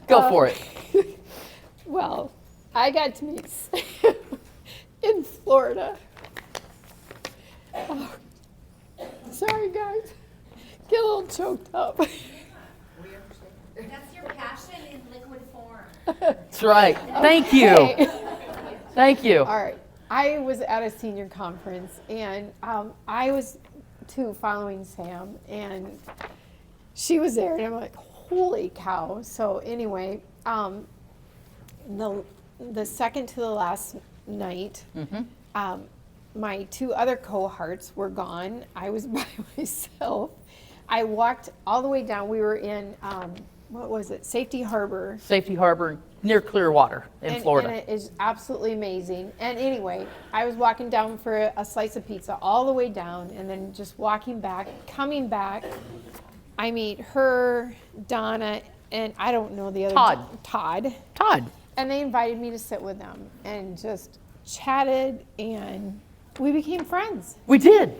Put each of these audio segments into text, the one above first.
Go for it. Well, I got to meet Sam in Florida. Oh, sorry, guys. Get a little choked up. That's your passion in liquid form. That's right. Thank you. Okay. Thank you. All right. I was at a senior conference, and I was too following Sam, and she was there, and I'm like, holy cow. So anyway, the second to the last night, my two other cohorts were gone. I was by myself. I walked all the way down. We were in, what was it, Safety Harbor. Safety Harbor near Clearwater in Florida. And it is absolutely amazing. And anyway, I was walking down for a slice of pizza all the way down, and then just walking back, coming back, I meet her, Donna, and I don't know the other. Todd. And they invited me to sit with them and just chatted, and we became friends. We did.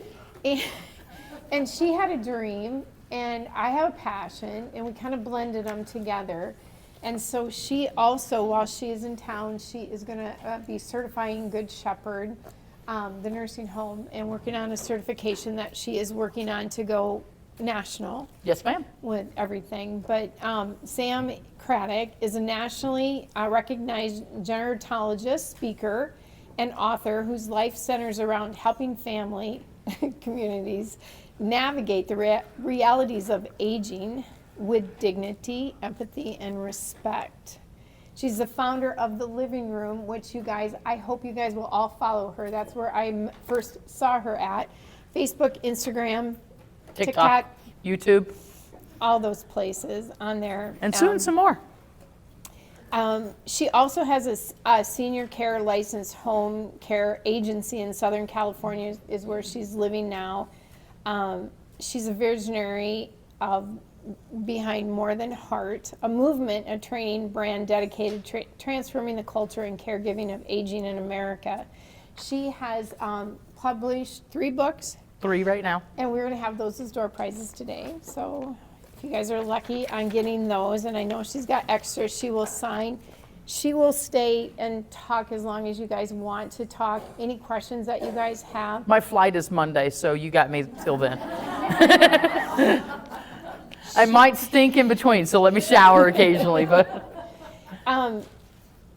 And she had a dream, and I have a passion, and we kind of blended them together. And so she also, while she is in town, she is going to be certifying Good Shepherd, the nursing home, and working on a certification that she is working on to go national. Yes, ma'am. With everything. But Sam Cradduck is a nationally recognized gerontologist, speaker, and author whose life centers around helping family communities navigate the realities of aging with dignity, empathy, and respect. She's the founder of The Living Room, which you guys, I hope you guys will all follow her. That's where I first saw her at. Facebook, Instagram, TikTok, YouTube, all those places on there. and soon some more. She also has a senior care licensed home care agency in Southern California, is where she's living now. She's a visionary behind More Than Heart, a movement, a training brand dedicated transforming the culture and caregiving of aging in America. She has published 3 books. 3 right now. And we're going to have those as door prizes today. So if you guys are lucky on getting those, and I know she's got extras, she will sign. She will stay and talk as long as you guys want to talk. Any questions that you guys have? My flight is Monday, so you got me till then. I might stink in between, so let me shower occasionally. But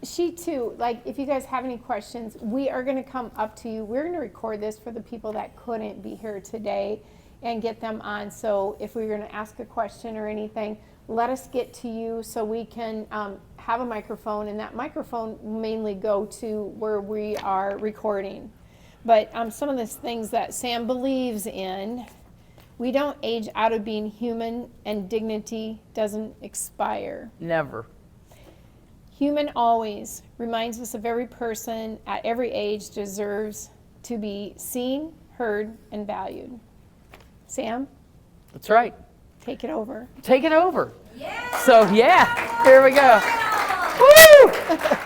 she too, like if you guys have any questions, we are going to come up to you. We're going to record this for the people that couldn't be here today and get them on. So if we're going to ask a question or anything, let us get to you so we can have a microphone, and that microphone mainly go to where we are recording. But some of the things that Sam believes in, we don't age out of being human, and dignity doesn't expire. never. Human always reminds us of every person at every age deserves to be seen, heard, and valued. Sam, That's right. take it over. Take it over. Yeah. So yeah, here we go. Woo!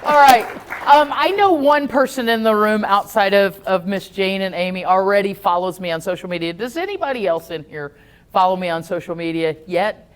All right. I know one person in the room outside of Miss Jane and Amy already follows me on social media. Does anybody else in here follow me on social media yet?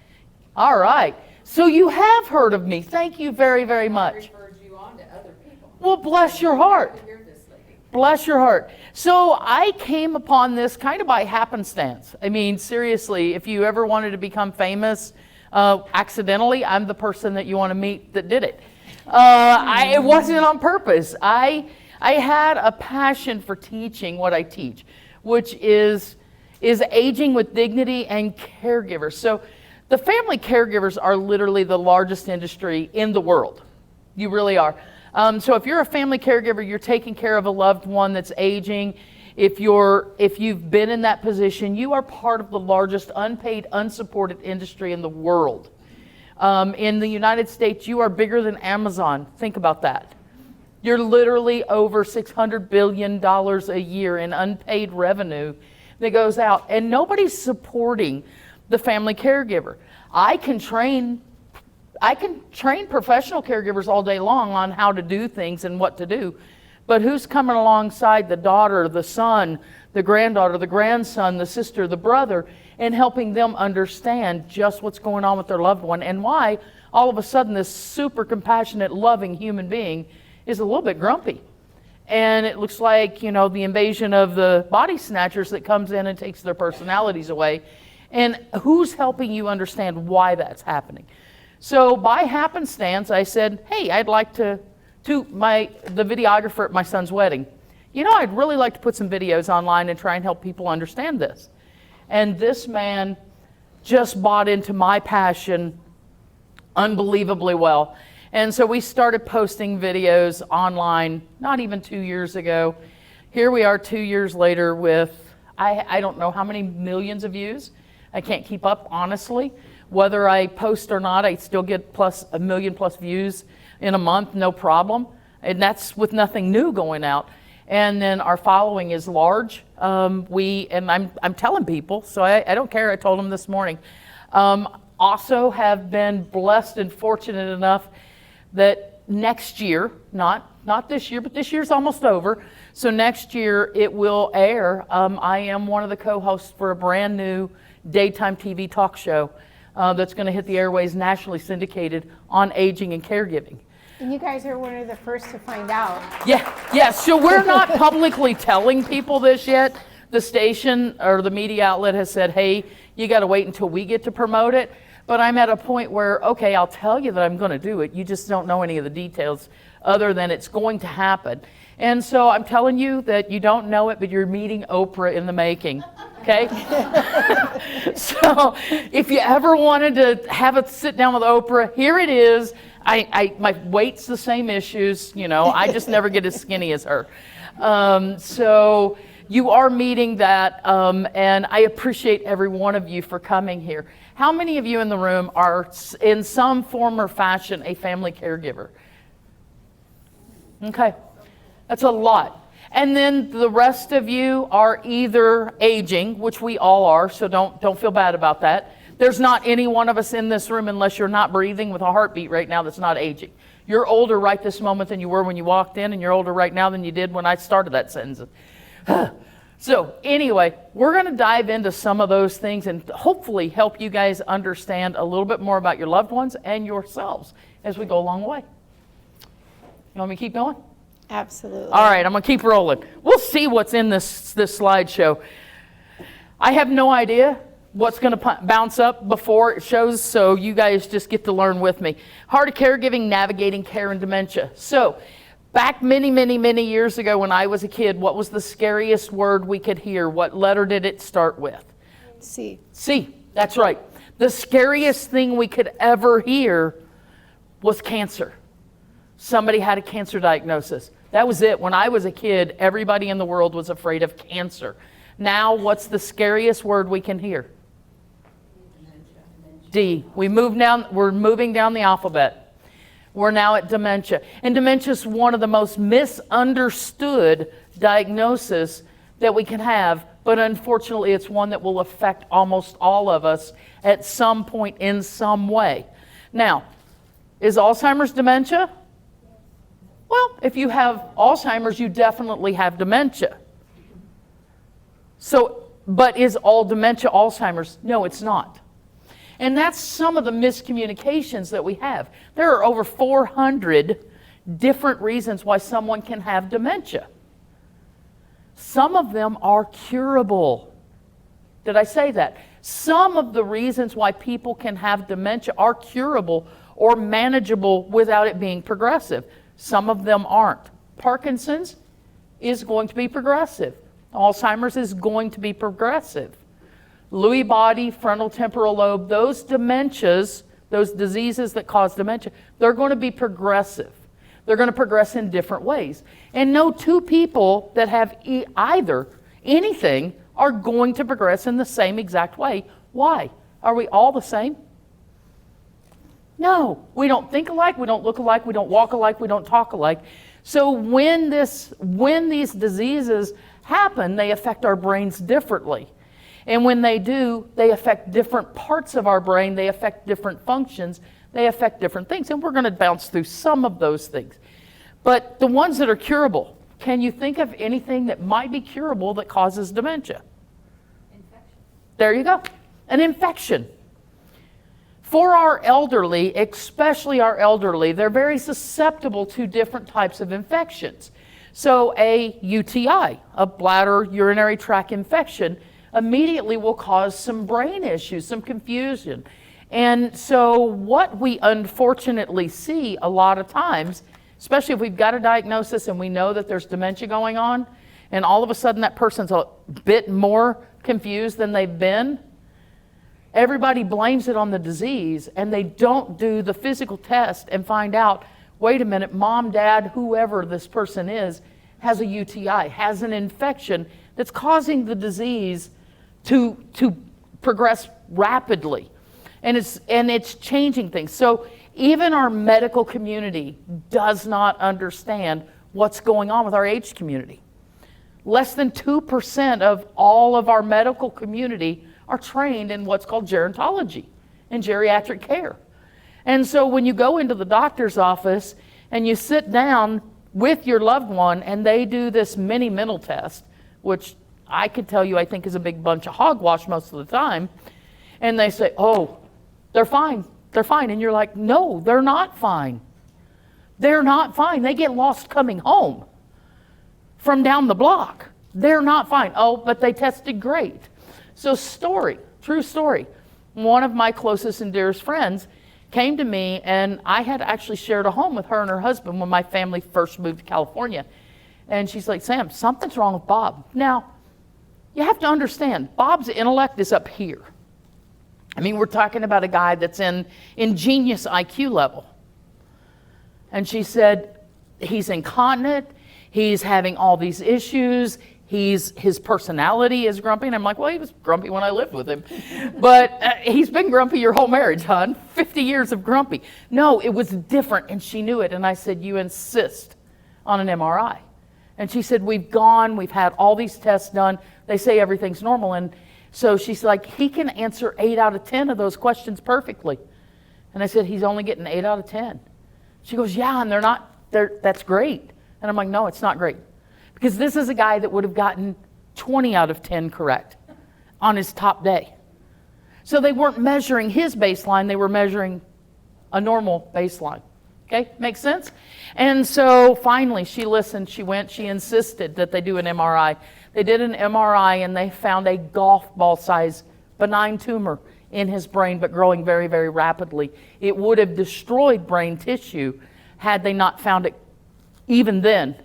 All right. So you have heard of me. Thank you very, very much. Referred you on to other people. Well, bless your heart. Hear this lady. Bless your heart. So I came upon this kind of by happenstance. I mean, seriously, if you ever wanted to become famous accidentally, I'm the person that you want to meet that did it. It wasn't on purpose. I had a passion for teaching what I teach, which is aging with dignity and caregivers. So the family caregivers are literally the largest industry in the world. You really are. So if you're a family caregiver, you're taking care of a loved one that's aging. If you've been in that position, you are part of the largest unpaid, unsupported industry in the world. In the United States, you are bigger than Amazon. Think about that. You're literally over $600 billion a year in unpaid revenue that goes out, and nobody's supporting the family caregiver. I can train professional caregivers all day long on how to do things and what to do, But who's coming alongside the daughter, the son, the granddaughter, the grandson, the sister, the brother, and helping them understand just what's going on with their loved one and why all of a sudden this super compassionate, loving human being is a little bit grumpy. And it looks like, you know, the invasion of the body snatchers that comes in and takes their personalities away. And who's helping you understand why that's happening? So by happenstance, I said, hey, I'd like to the videographer at my son's wedding, you know, I'd really like to put some videos online and try and help people understand this. And this man just bought into my passion unbelievably well. And so we started posting videos online not even 2 years ago. Here we are 2 years later with, I don't know how many millions of views. I can't keep up, honestly. Whether I post or not, I still get plus a million plus views in a month, no problem. And that's with nothing new going out. And then our following is large. I'm telling people, so I don't care. I told them this morning. Also have been blessed and fortunate enough that next year, not this year, but this year's almost over. So next year it will air. I am one of the co-hosts for a brand new daytime TV talk show that's going to hit the airways, nationally syndicated, on aging and caregiving. And you guys are one of the first to find out. Yeah. So we're not publicly telling people this yet. The station or the media outlet has said, hey, you got to wait until we get to promote it. But I'm at a point where, okay, I'll tell you that I'm going to do it. You just don't know any of the details other than it's going to happen. And so I'm telling you that you don't know it, but you're meeting Oprah in the making. Okay? So if you ever wanted to have a sit down with Oprah, here it is. My weight's the same issues, you know, I just never get as skinny as her. So you are meeting that, and I appreciate every one of you for coming here. How many of you in the room are in some form or fashion a family caregiver? Okay, that's a lot. And then the rest of you are either aging, which we all are, so don't feel bad about that. There's not any one of us in this room, unless you're not breathing with a heartbeat right now, that's not aging. You're older right this moment than you were when you walked in, and you're older right now than you did when I started that sentence. So anyway, we're going to dive into some of those things and hopefully help you guys understand a little bit more about your loved ones and yourselves as we go along the way. You want me to keep going? Absolutely. All right, I'm going to keep rolling. We'll see what's in this slideshow. I have no idea what's going to bounce up before it shows, so you guys just get to learn with me. Heart of Caregiving, Navigating Care and Dementia. So back many years ago when I was a kid, what was the scariest word we could hear? What letter did it start with? C. C, that's right. The scariest thing we could ever hear was cancer. Somebody had a cancer diagnosis. That was it. When I was a kid, everybody in the world was afraid of cancer. Now, what's the scariest word we can hear? D. We're moving down the alphabet. We're now at dementia. And dementia is one of the most misunderstood diagnoses that we can have, but unfortunately it's one that will affect almost all of us at some point in some way. Now, is Alzheimer's dementia? Well, if you have Alzheimer's, you definitely have dementia. So, but is all dementia Alzheimer's? No, it's not. And that's some of the miscommunications that we have. There are over 400 different reasons why someone can have dementia. Some of them are curable. Did I say that? Some of the reasons why people can have dementia are curable or manageable without it being progressive. Some of them aren't. Parkinson's is going to be progressive. Alzheimer's is going to be progressive. Lewy body, frontal temporal lobe, those dementias, those diseases that cause dementia, they're going to be progressive. They're going to progress in different ways. And no two people that have either anything are going to progress in the same exact way. Why? Are we all the same? No, we don't think alike, we don't look alike, we don't walk alike, we don't talk alike. So when these diseases happen, they affect our brains differently. And when they do, they affect different parts of our brain, they affect different functions, they affect different things. And we're going to bounce through some of those things. But the ones that are curable, can you think of anything that might be curable that causes dementia? Infection. There you go. An infection. For our elderly, especially our elderly, they're very susceptible to different types of infections. So a UTI, a bladder urinary tract infection, immediately will cause some brain issues, some confusion. And so what we unfortunately see a lot of times, especially if we've got a diagnosis and we know that there's dementia going on, and all of a sudden that person's a bit more confused than they've been, everybody blames it on the disease, and they don't do the physical test and find out, wait a minute, mom, dad, whoever this person is, has a UTI, has an infection that's causing the disease to progress rapidly. And it's changing things. So even our medical community does not understand what's going on with our aged community. Less than 2% of all of our medical community are trained in what's called gerontology and geriatric care. And so when you go into the doctor's office and you sit down with your loved one and they do this mini mental test, which I could tell you I think is a big bunch of hogwash most of the time, and they say, oh, they're fine, they're fine. And you're like, no, they're not fine. They're not fine. They get lost coming home from down the block. They're not fine. Oh, but they tested great. So true story. One of my closest and dearest friends came to me, and I had actually shared a home with her and her husband when my family first moved to California. And she's like, Sam, something's wrong with Bob. Now, you have to understand, Bob's intellect is up here. I mean, we're talking about a guy that's in genius IQ level. And she said, he's incontinent, he's having all these issues, his personality is grumpy. And I'm like, well, he was grumpy when I lived with him. But he's been grumpy your whole marriage, hon. 50 years of grumpy. No, it was different, and she knew it. And I said, you insist on an MRI. And she said, we've had all these tests done. They say everything's normal. And so she's like, he can answer 8 out of 10 of those questions perfectly. And I said, he's only getting 8 out of 10. She goes, yeah, and that's great. And I'm like, no, it's not great. Because this is a guy that would have gotten 20 out of 10 correct on his top day. So they weren't measuring his baseline, they were measuring a normal baseline. Okay, makes sense? And so finally she listened, she insisted that they do an MRI. They did an MRI and they found a golf ball size benign tumor in his brain, but growing very, very rapidly. It would have destroyed brain tissue had they not found it even then.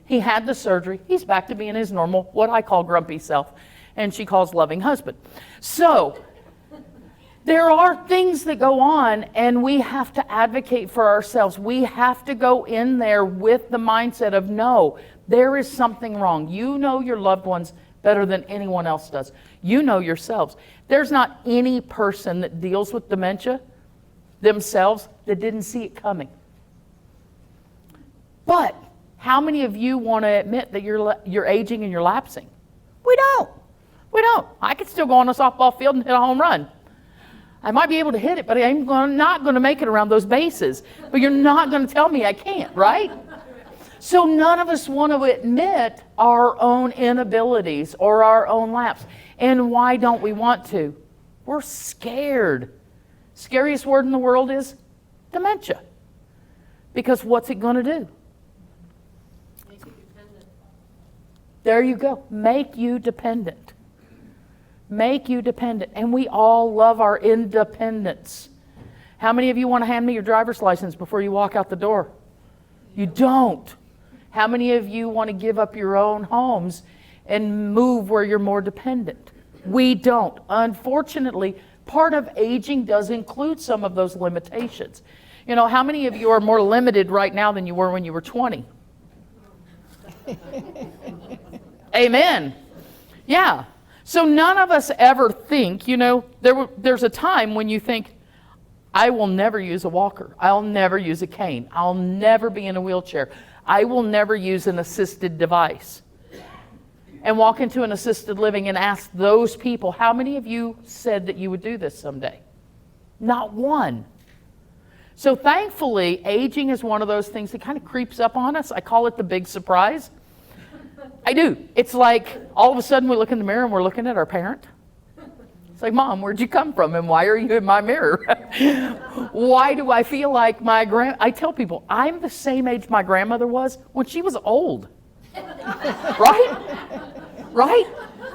He had the surgery. He's back to being his normal, what I call grumpy self, and she calls loving husband. So there are things that go on, and we have to advocate for ourselves. We have to go in there with the mindset of, no, there is something wrong. You know your loved ones better than anyone else does. You know yourselves. There's not any person that deals with dementia themselves that didn't see it coming. But how many of you want to admit that you're aging and you're lapsing? We don't. I could still go on a softball field and hit a home run. I might be able to hit it, but I'm not going to make it around those bases. But you're not going to tell me I can't, right? So none of us want to admit our own inabilities or our own lapse. And why don't we want to? We're scared. Scariest word in the world is dementia. Because what's it going to do? Make you dependent. There you go. Make you dependent. Make you dependent. And we all love our independence. How many of you want to hand me your driver's license before you walk out the door? You don't. How many of you want to give up your own homes and move where you're more dependent? We don't. Unfortunately, part of aging does include some of those limitations. You know, how many of you are more limited right now than you were when you were 20? Amen. Yeah. So none of us ever think, you know, there's a time when you think, I will never use a walker. I'll never use a cane. I'll never be in a wheelchair. I will never use an assisted device. And walk into an assisted living and ask those people, how many of you said that you would do this someday? Not one. So thankfully, aging is one of those things that kind of creeps up on us. I call it the big surprise. I do. It's like all of a sudden we look in the mirror and we're looking at our parent. It's like, Mom, where'd you come from and why are you in my mirror? Why do I feel like I tell people, I'm the same age my grandmother was when she was old. Right? Right?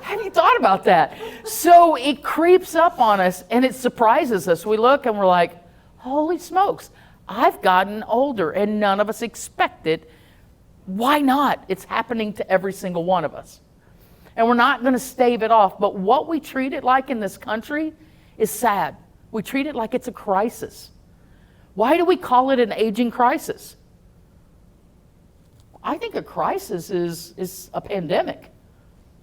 Have you thought about that? So it creeps up on us and it surprises us. We look and we're like, holy smokes, I've gotten older and none of us expect it. Why not? It's happening to every single one of us. And we're not going to stave it off. But what we treat it like in this country is sad. We treat it like it's a crisis. Why do we call it an aging crisis? I think a crisis is a pandemic.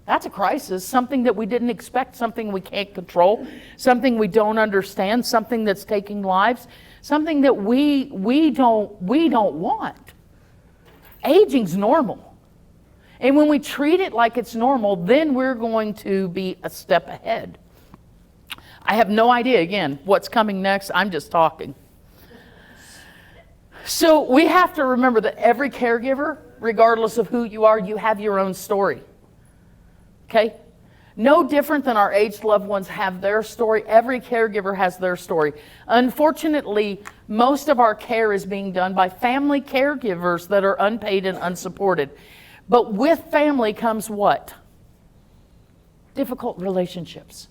That's a crisis, something that we didn't expect, something we can't control, something we don't understand, something that's taking lives, something that we don't want. Aging's normal. And when we treat it like it's normal, then we're going to be a step ahead. I have no idea, again, what's coming next. I'm just talking. So we have to remember that every caregiver, regardless of who you are, you have your own story. Okay? No different than our aged loved ones have their story. Every caregiver has their story. Unfortunately, most of our care is being done by family caregivers that are unpaid and unsupported. But with family comes what? Difficult relationships.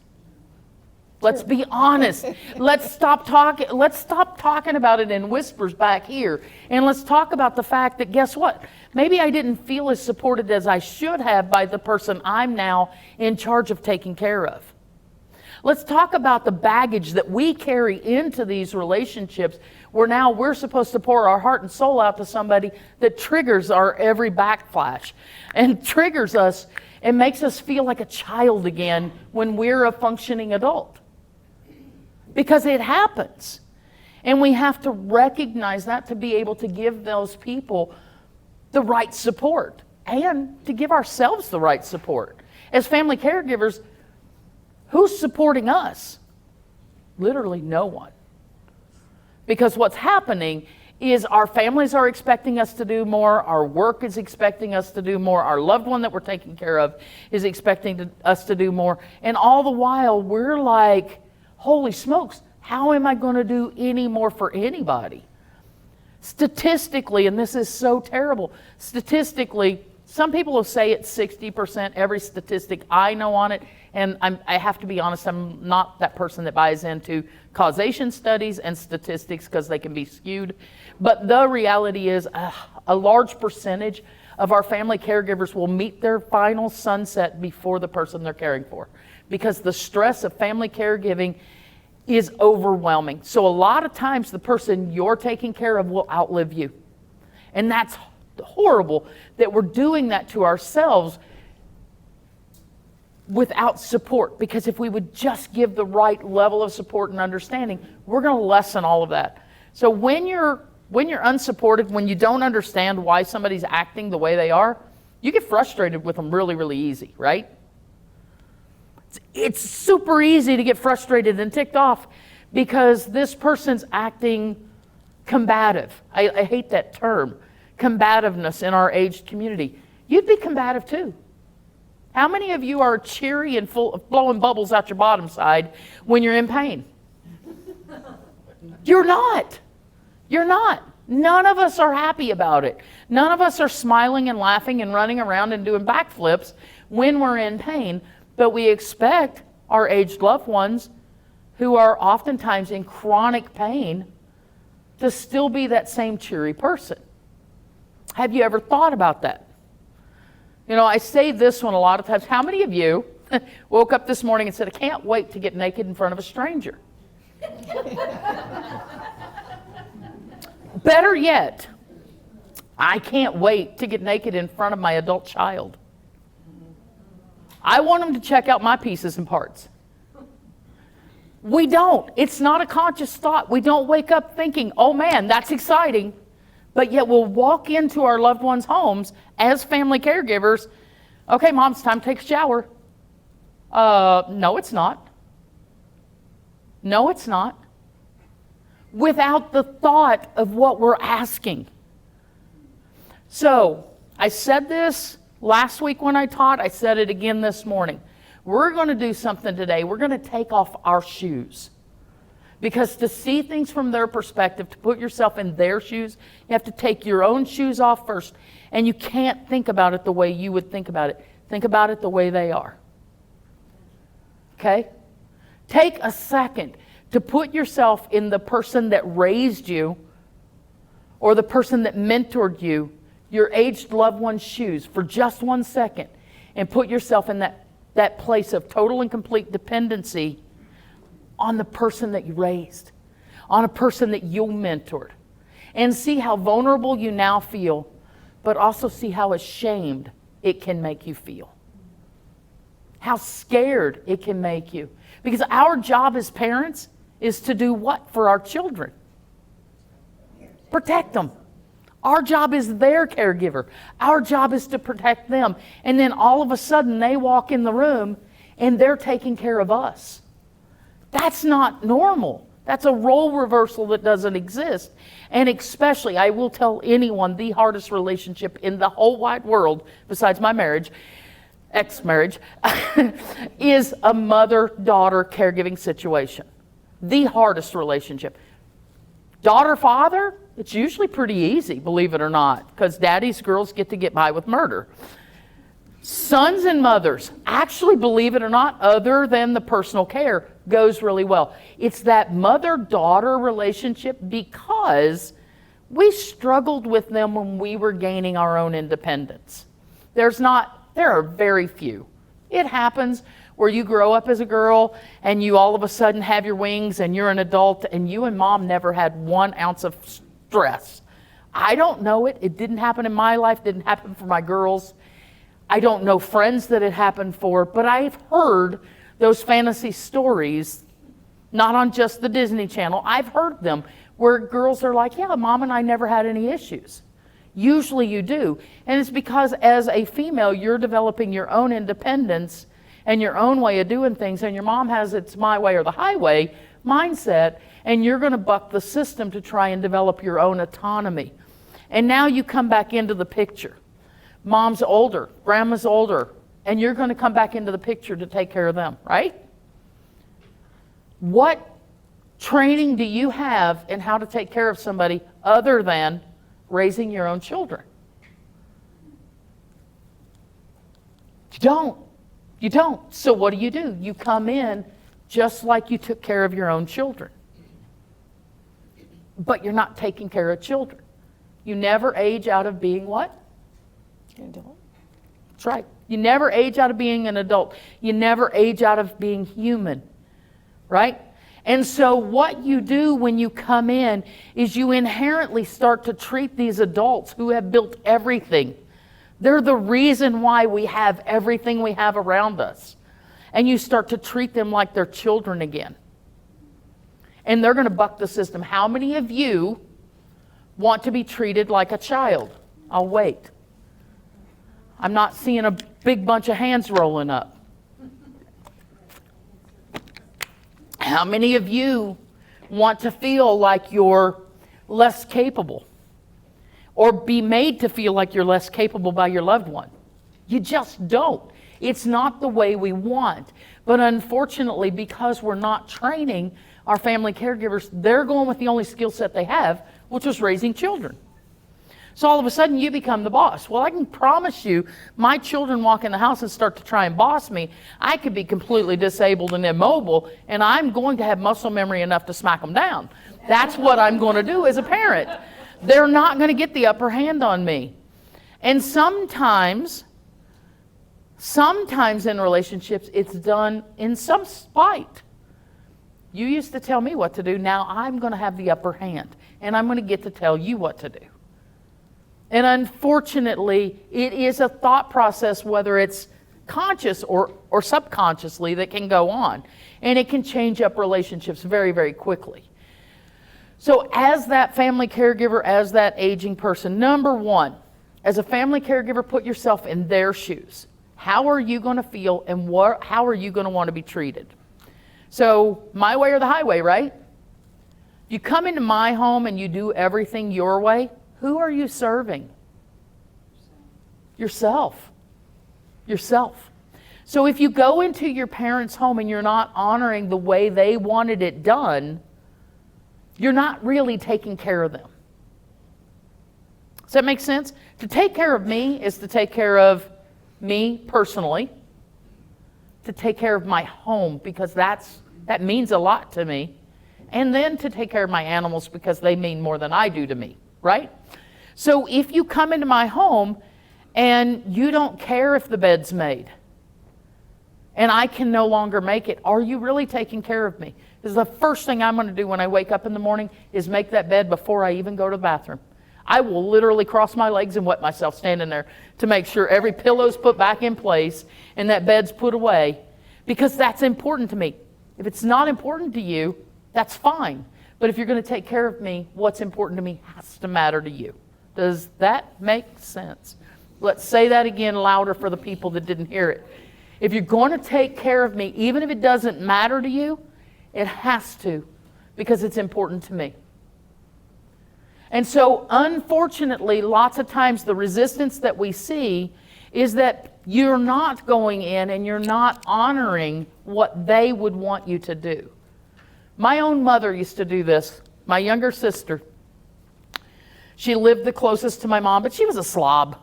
Let's be honest. Let's stop talking about it in whispers back here. And let's talk about the fact that, guess what? Maybe I didn't feel as supported as I should have by the person I'm now in charge of taking care of. Let's talk about the baggage that we carry into these relationships where now we're supposed to pour our heart and soul out to somebody that triggers our every backflash and triggers us and makes us feel like a child again when we're a functioning adult. Because it happens. And we have to recognize that to be able to give those people the right support and to give ourselves the right support. As family caregivers, who's supporting us? Literally no one. Because what's happening is our families are expecting us to do more, our work is expecting us to do more, our loved one that we're taking care of is expecting us to do more, and all the while we're like, holy smokes, how am I going to do any more for anybody? Statistically, and this is so terrible, statistically, some people will say it's 60%, every statistic I know on it, and I have to be honest, I'm not that person that buys into causation studies and statistics because they can be skewed. But the reality is a large percentage of our family caregivers will meet their final sunset before the person they're caring for, because the stress of family caregiving is overwhelming. So a lot of times the person you're taking care of will outlive you. And that's horrible that we're doing that to ourselves without support, because if we would just give the right level of support and understanding, we're going to lessen all of that. So when you're unsupported, when you don't understand why somebody's acting the way they are, you get frustrated with them really, really easy, right? It's super easy to get frustrated and ticked off because this person's acting combative. I hate that term, combativeness in our aged community. You'd be combative too. How many of you are cheery and full of blowing bubbles out your bottom side when you're in pain? You're not. You're not. None of us are happy about it. None of us are smiling and laughing and running around and doing backflips when we're in pain, but we expect our aged loved ones who are oftentimes in chronic pain to still be that same cheery person. Have you ever thought about that? You know, I say this one a lot of times. How many of you woke up this morning and said, I can't wait to get naked in front of a stranger? Better yet, I can't wait to get naked in front of my adult child. I want them to check out my pieces and parts. We don't. It's not a conscious thought. We don't wake up thinking, oh man, that's exciting. But yet we'll walk into our loved ones' homes as family caregivers. Okay, Mom, it's time to take a shower. No, it's not. No, it's not. Without the thought of what we're asking. So, I said this Last week when I taught, I said it again this morning. We're going to do something today. We're going to take off our shoes. Because to see things from their perspective, to put yourself in their shoes, you have to take your own shoes off first. And you can't think about it the way you would think about it. Think about it the way they are. Okay? Take a second to put yourself in the person that raised you or the person that mentored you, your aged loved one's shoes for just 1 second, and put yourself in that place of total and complete dependency on the person that you raised, on a person that you mentored, and see how vulnerable you now feel, but also see how ashamed it can make you feel. How scared it can make you. Because our job as parents is to do what for our children? Protect them. Our job is their caregiver. Our job is to protect them. And then all of a sudden they walk in the room and they're taking care of us. That's not normal. That's a role reversal that doesn't exist. And especially, I will tell anyone, the hardest relationship in the whole wide world, besides my marriage, ex-marriage, is a mother-daughter caregiving situation. The hardest relationship. Daughter-father, it's usually pretty easy, believe it or not, because daddy's girls get to get by with murder. Sons and mothers, actually, believe it or not, other than the personal care, goes really well. It's that mother-daughter relationship because we struggled with them when we were gaining our own independence. There are very few. It happens where you grow up as a girl and you all of a sudden have your wings and you're an adult and you and mom never had 1 ounce of stress. I don't know it. It didn't happen in my life, didn't happen for my girls. I don't know friends that it happened for, but I've heard those fantasy stories, not on just the Disney Channel. I've heard them where girls are like, yeah, mom and I never had any issues. Usually you do. And it's because as a female, you're developing your own independence and your own way of doing things. And your mom has it's my way or the highway mindset. And you're going to buck the system to try and develop your own autonomy. And now you come back into the picture. Mom's older, grandma's older, and you're going to come back into the picture to take care of them, right? What training do you have in how to take care of somebody other than raising your own children? You don't. You don't. So what do? You come in just like you took care of your own children. But you're not taking care of children. You never age out of being what? An adult. That's right. You never age out of being an adult. You never age out of being human. Right? And so what you do when you come in is you inherently start to treat these adults who have built everything. They're the reason why we have everything we have around us. And you start to treat them like they're children again. And they're going to buck the system. How many of you want to be treated like a child? I'll wait. I'm not seeing a big bunch of hands rolling up. How many of you want to feel like you're less capable? Or be made to feel like you're less capable by your loved one? You just don't. It's not the way we want. But unfortunately, because we're not training our family caregivers, they're going with the only skill set they have, which was raising children. So all of a sudden you become the boss. Well, I can promise you, my children walk in the house and start to try and boss me. I could be completely disabled and immobile, and I'm going to have muscle memory enough to smack them down. That's what I'm going to do as a parent. They're not going to get the upper hand on me. And sometimes in relationships, it's done in some spite. You used to tell me what to do. Now I'm going to have the upper hand, and I'm going to get to tell you what to do. And unfortunately, it is a thought process, whether it's conscious or subconsciously, that can go on. And it can change up relationships very, very quickly. So as that family caregiver, as that aging person, number one, as a family caregiver, put yourself in their shoes. How are you going to feel, and how are you going to want to be treated? So my way or the highway, right? You come into my home and you do everything your way. Who are you serving? Yourself. Yourself. So if you go into your parents' home and you're not honoring the way they wanted it done, you're not really taking care of them. Does that make sense? To take care of me is to take care of me personally, to take care of my home because that means a lot to me, and then to take care of my animals because they mean more than I do to me, right? So if you come into my home and you don't care if the bed's made, and I can no longer make it, are you really taking care of me? Because the first thing I'm going to do when I wake up in the morning is make that bed before I even go to the bathroom. I will literally cross my legs and wet myself standing there to make sure every pillow's put back in place and that bed's put away, because that's important to me. If it's not important to you, that's fine. But if you're going to take care of me, what's important to me has to matter to you. Does that make sense? Let's say that again louder for the people that didn't hear it. If you're going to take care of me, even if it doesn't matter to you, it has to, because it's important to me. And so, unfortunately, lots of times the resistance that we see is that you're not going in and you're not honoring what they would want you to do. My own mother used to do this. My younger sister, she lived the closest to my mom, but she was a slob.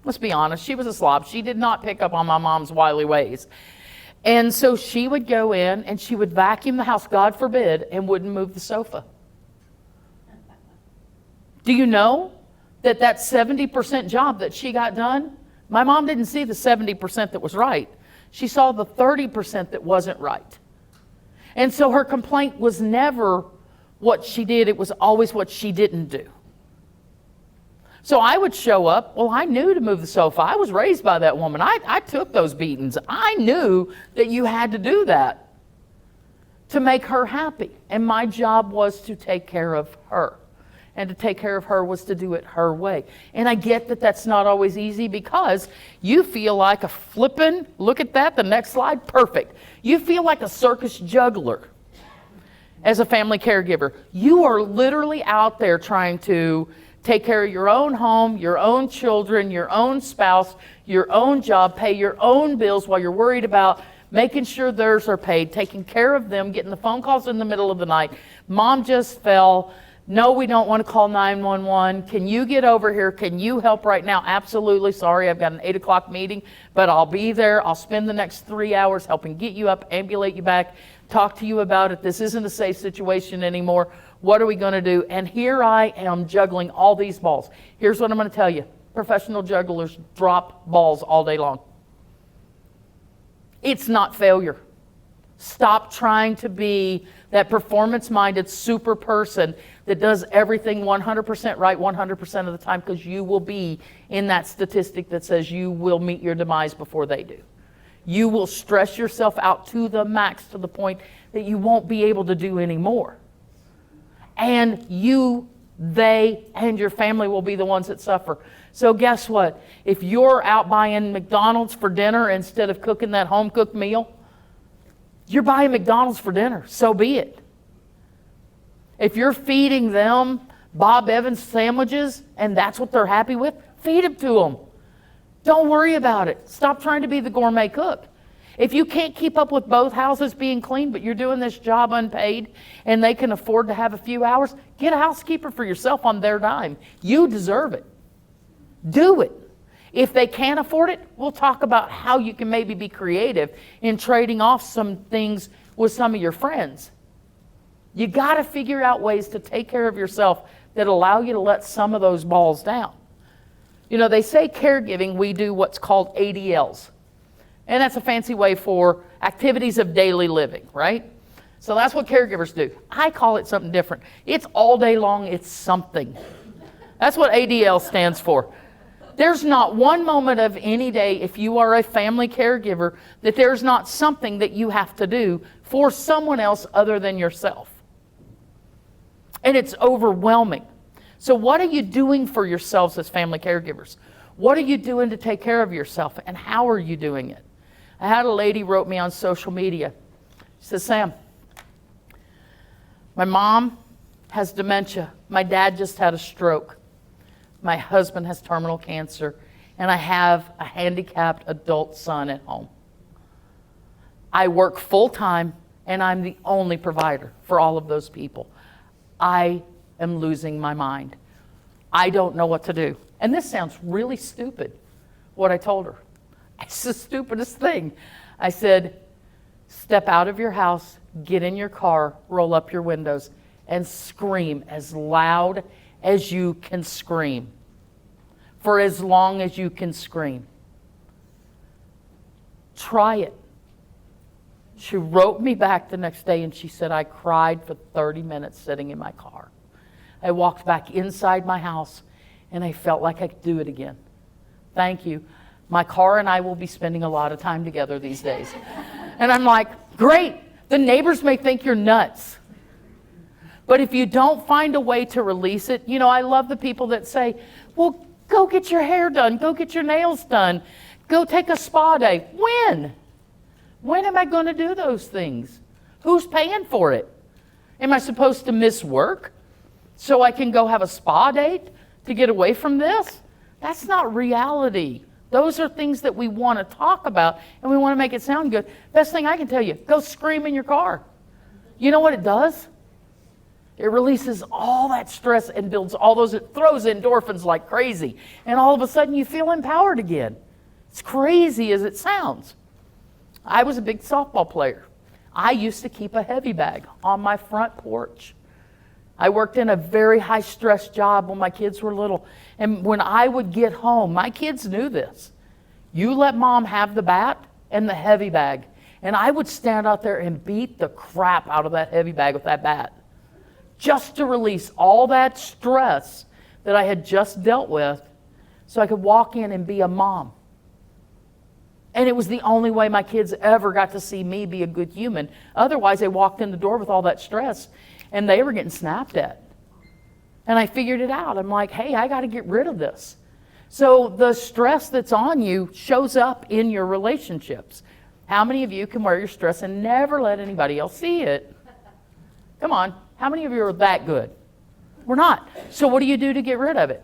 Let's be honest, she was a slob. She did not pick up on my mom's wily ways. And so she would go in and she would vacuum the house, God forbid, and wouldn't move the sofa. Do you know that 70% job that she got done, my mom didn't see the 70% that was right. She saw the 30% that wasn't right. And so her complaint was never what she did, it was always what she didn't do. So I would show up, well, I knew to move the sofa. I was raised by that woman. I took those beatings. I knew that you had to do that to make her happy. And my job was to take care of her. And to take care of her was to do it her way. And I get that that's not always easy, because you feel like a flippin', look at that, the next slide, perfect. You feel like a circus juggler as a family caregiver. You are literally out there trying to take care of your own home, your own children, your own spouse, your own job, pay your own bills while you're worried about making sure theirs are paid, taking care of them, getting the phone calls in the middle of the night. Mom just fell. No, we don't want to call 911. Can you get over here? Can you help right now? Absolutely. Sorry, I've got an 8 o'clock meeting, but I'll be there. I'll spend the next 3 hours helping get you up, ambulate you back, talk to you about it. This isn't a safe situation anymore. What are we going to do? And here I am juggling all these balls. Here's what I'm going to tell you. Professional jugglers drop balls all day long. It's not failure. Stop trying to be that performance-minded super person that does everything 100% right 100% of the time, because you will be in that statistic that says you will meet your demise before they do. You will stress yourself out to the max, to the point that you won't be able to do any more. And you, they, and your family will be the ones that suffer. So guess what? If you're out buying McDonald's for dinner instead of cooking that home-cooked meal, you're buying McDonald's for dinner. So be it. If you're feeding them Bob Evans sandwiches and that's what they're happy with, feed them to them. Don't worry about it. Stop trying to be the gourmet cook. If you can't keep up with both houses being clean, but you're doing this job unpaid and they can afford to have a few hours, get a housekeeper for yourself on their dime. You deserve it. Do it. If they can't afford it, we'll talk about how you can maybe be creative in trading off some things with some of your friends. You got to figure out ways to take care of yourself that allow you to let some of those balls down. You know, they say caregiving, we do what's called ADLs. And that's a fancy way for activities of daily living, right? So that's what caregivers do. I call it something different. It's all day long, it's something. That's what ADL stands for. There's not one moment of any day, if you are a family caregiver, that there's not something that you have to do for someone else other than yourself. And it's overwhelming. So what are you doing for yourselves as family caregivers? What are you doing to take care of yourself, and how are you doing it? I had a lady wrote me on social media. She says, Sam, my mom has dementia. My dad just had a stroke. My husband has terminal cancer. and I have a handicapped adult son at home. I work full time, and I'm the only provider for all of those people. I am losing my mind. I don't know what to do. And this sounds really stupid, what I told her. It's the stupidest thing. I said, step out of your house, get in your car, roll up your windows, and scream as loud as you can scream, for as long as you can scream. Try it. She wrote me back the next day and she said, I cried for 30 minutes sitting in my car. I walked back inside my house and I felt like I could do it again. Thank you. My car and I will be spending a lot of time together these days. And I'm like, great. The neighbors may think you're nuts. But if you don't find a way to release it, you know, I love the people that say, well, go get your hair done, go get your nails done, go take a spa day. When? When am I going to do those things? Who's paying for it? Am I supposed to miss work so I can go have a spa date to get away from this? That's not reality. Those are things that we want to talk about and we want to make it sound good. Best thing I can tell you, go scream in your car. You know what it does? It releases all that stress and builds all those, it throws endorphins like crazy. And all of a sudden you feel empowered again. It's crazy as it sounds. I was a big softball player. I used to keep a heavy bag on my front porch. I worked in a very high stress job when my kids were little. And when I would get home, my kids knew this. You let mom have the bat and the heavy bag. And I would stand out there and beat the crap out of that heavy bag with that bat, just to release all that stress that I had just dealt with so I could walk in and be a mom. And it was the only way my kids ever got to see me be a good human. Otherwise, they walked in the door with all that stress and they were getting snapped at. And I figured it out. I'm like, hey, I got to get rid of this. So the stress that's on you shows up in your relationships. How many of you can wear your stress and never let anybody else see it? Come on. How many of you are that good? We're not. So what do you do to get rid of it?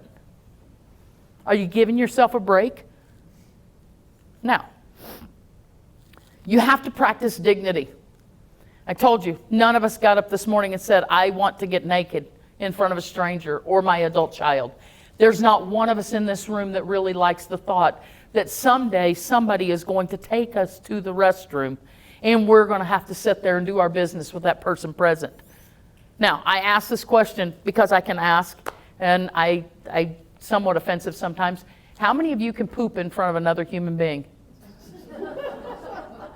Are you giving yourself a break? Now, you have to practice dignity. I told you, none of us got up this morning and said, I want to get naked in front of a stranger or my adult child. There's not one of us in this room that really likes the thought that someday somebody is going to take us to the restroom and we're going to have to sit there and do our business with that person present. Now, I ask this question because I can ask, and I somewhat offensive sometimes. How many of you can poop in front of another human being?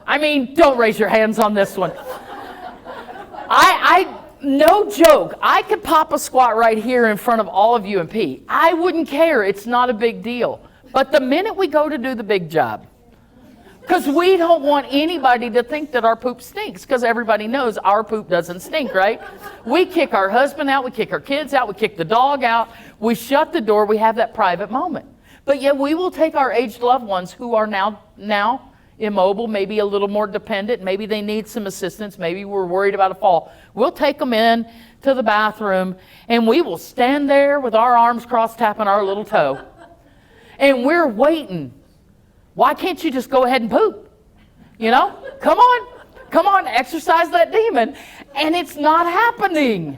I mean, don't raise your hands on this one. No joke, I could pop a squat right here in front of all of you and pee. I wouldn't care, it's not a big deal. But the minute we go to do the big job, because we don't want anybody to think that our poop stinks, because everybody knows our poop doesn't stink, right? We kick our husband out, we kick our kids out, we kick the dog out, we shut the door, we have that private moment. But yet we will take our aged loved ones who are now immobile, maybe a little more dependent, maybe they need some assistance, maybe we're worried about a fall. We'll take them in to the bathroom and we will stand there with our arms crossed tapping our little toe. And we're waiting. Why can't you just go ahead and poop? You know, come on, exercise that demon. And it's not happening.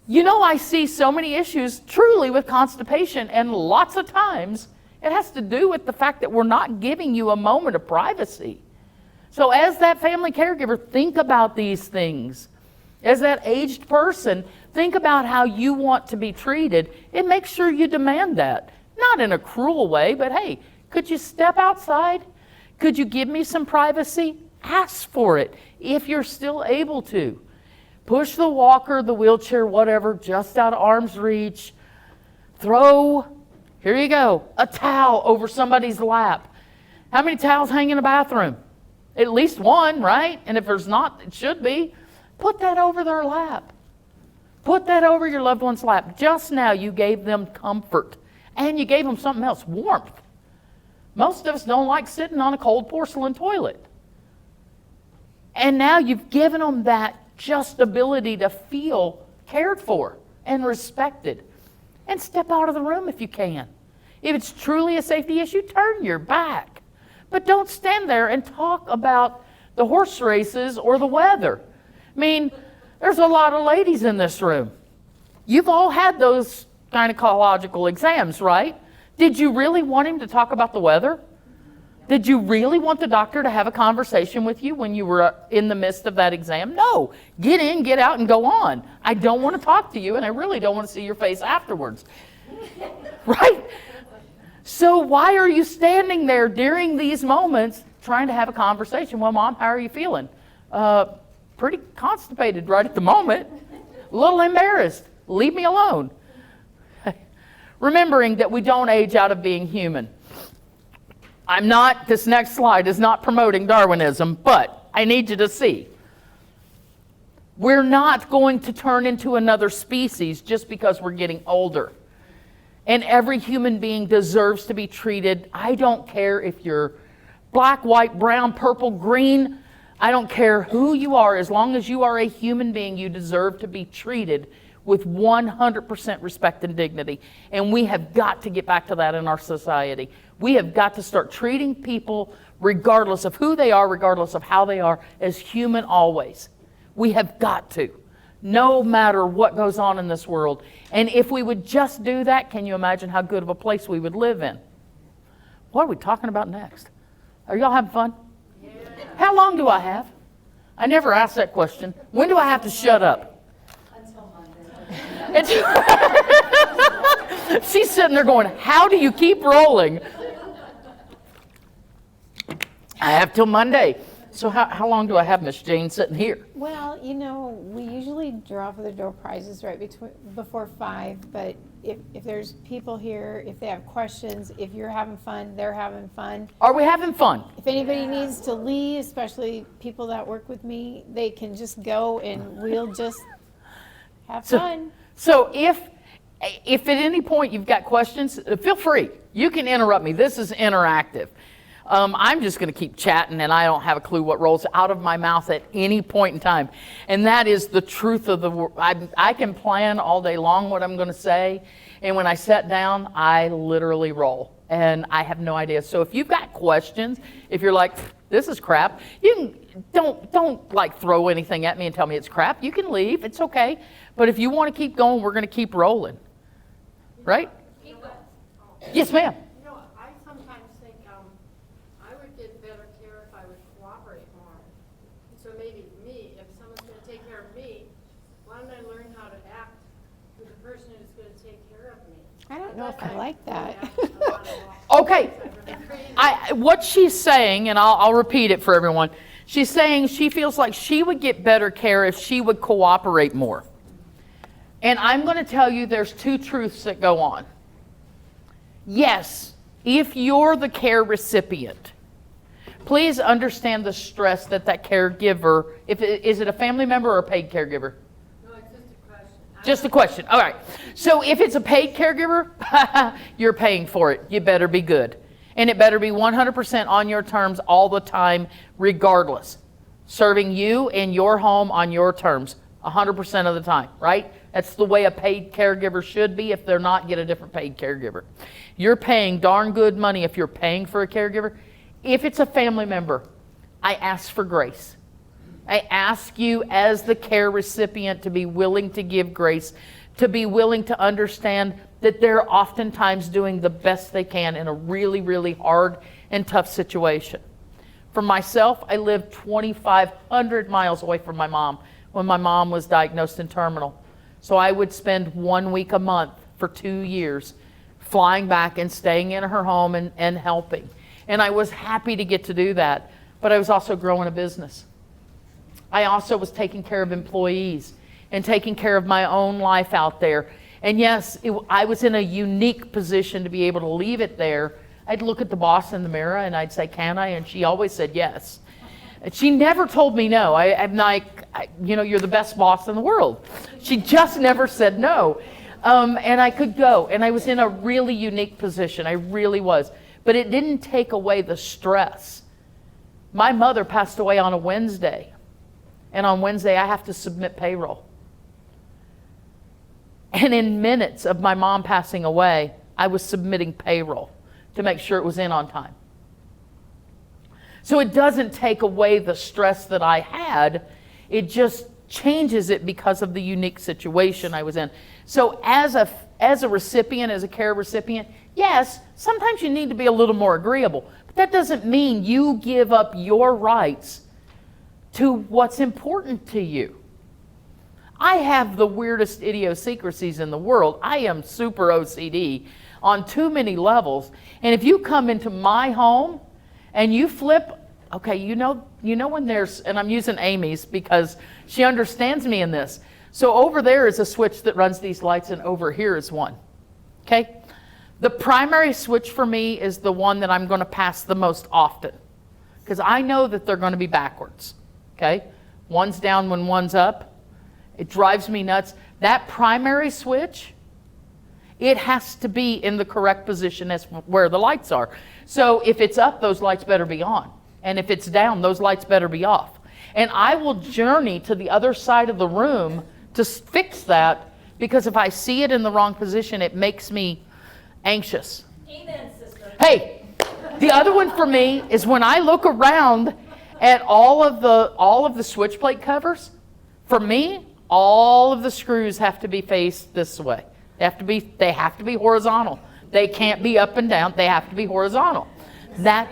You know, I see so many issues truly with constipation, and lots of times it has to do with the fact that we're not giving you a moment of privacy. So as that family caregiver, think about these things. As that aged person, think about how you want to be treated and make sure you demand that. Not in a cruel way, but hey, could you step outside? Could you give me some privacy? Ask for it if you're still able to. Push the walker, the wheelchair, whatever, just out of arm's reach. Throw, here you go, a towel over somebody's lap. How many towels hang in a bathroom? At least one, right? And if there's not, it should be. Put that over their lap. Put that over your loved one's lap. Just now you gave them comfort. And you gave them something else, warmth. Most of us don't like sitting on a cold porcelain toilet. And now you've given them that just ability to feel cared for and respected. And step out of the room if you can. If it's truly a safety issue, turn your back. But don't stand there and talk about the horse races or the weather. I mean, there's a lot of ladies in this room. You've all had those gynecological exams, right? Did you really want him to talk about the weather? Did you really want the doctor to have a conversation with you when you were in the midst of that exam? No. Get in, get out, and go on. I don't want to talk to you, and I really don't want to see your face afterwards. Right? So why are you standing there during these moments trying to have a conversation? Well, Mom, how are you feeling? Pretty constipated right at the moment. A little embarrassed. Leave me alone. Remembering that we don't age out of being human. This next slide is not promoting Darwinism, but I need you to see. We're not going to turn into another species just because we're getting older. And every human being deserves to be treated. I don't care if you're black, white, brown, purple, green. I don't care who you are. As long as you are a human being, you deserve to be treated with 100% respect and dignity. And we have got to get back to that in our society. We have got to start treating people, regardless of who they are, regardless of how they are, as human always. We have got to, no matter what goes on in this world. And if we would just do that, can you imagine how good of a place we would live in? What are we talking about next? Are y'all having fun? Yeah. How long do I have? I never asked that question. When do I have to shut up? She's sitting there going, how do you keep rolling? I have till Monday. So how long do I have Miss Jane sitting here? Well, we usually draw for the door prizes right before 5, but if there's people here, if they have questions, if you're having fun, they're having fun. Are we having fun? If anybody needs to leave, especially people that work with me, they can just go and we'll just have fun. So if at any point you've got questions, feel free. You can interrupt me. This is interactive. I'm just going to keep chatting, and I don't have a clue what rolls out of my mouth at any point in time. And that is the truth of the world. I can plan all day long what I'm going to say, and when I sit down, I literally roll, and I have no idea. So if you've got questions, if you're like, this is crap, you can, don't like throw anything at me and tell me it's crap. You can leave. It's okay. But if you want to keep going, we're going to keep rolling. Right? Yes, ma'am. I sometimes think I would get better care if I would cooperate more. So maybe if someone's going to take care of me, why don't I learn how to act with the person who's going to take care of me? I don't know if I like that. Okay. What she's saying, and I'll repeat it for everyone, she's saying she feels like she would get better care if she would cooperate more. And I'm going to tell you there's two truths that go on. Yes, if you're the care recipient, please understand the stress that caregiver, is it a family member or a paid caregiver? No, it's just a question. Just a question. All right. So if it's a paid caregiver, you're paying for it. You better be good. And it better be 100% on your terms all the time, regardless. Serving you in your home on your terms, 100% of the time, right? That's the way a paid caregiver should be. If they're not, get a different paid caregiver. You're paying darn good money if you're paying for a caregiver. If it's a family member, I ask for grace. I ask you as the care recipient to be willing to give grace, to be willing to understand that they're oftentimes doing the best they can in a really, really hard and tough situation. For myself, I lived 2,500 miles away from my mom when my mom was diagnosed in terminal. So I would spend 1 week a month for 2 years flying back and staying in her home and helping. And I was happy to get to do that, but I was also growing a business. I also was taking care of employees and taking care of my own life out there. And yes, I was in a unique position to be able to leave it there. I'd look at the boss in the mirror and I'd say, can I? And she always said yes. And she never told me no. I'm like, you're the best boss in the world. She just never said no. And I could go. And I was in a really unique position. I really was. But it didn't take away the stress. My mother passed away on a Wednesday. And on Wednesday, I have to submit payroll. And in minutes of my mom passing away, I was submitting payroll to make sure it was in on time. So it doesn't take away the stress that I had. It just changes it because of the unique situation I was in. So as a recipient, as a care recipient, yes, sometimes you need to be a little more agreeable. But that doesn't mean you give up your rights to what's important to you. I have the weirdest idiosyncrasies in the world. I am super OCD on too many levels. And if you come into my home and you flip, okay, you know when there's, and I'm using Amy's because she understands me in this. So over there is a switch that runs these lights, and over here is one. Okay? The primary switch for me is the one that I'm going to pass the most often, because I know that they're going to be backwards. Okay? One's down when one's up. It drives me nuts. That primary switch, it has to be in the correct position as where the lights are. So if it's up, those lights better be on. And if it's down, those lights better be off. And I will journey to the other side of the room to fix that, because if I see it in the wrong position, it makes me anxious. Amen, sister. Hey, the other one for me is when I look around at all of the switch plate covers, for me, all of the screws have to be faced this way. They have to be horizontal. They can't be up and down. They have to be horizontal. And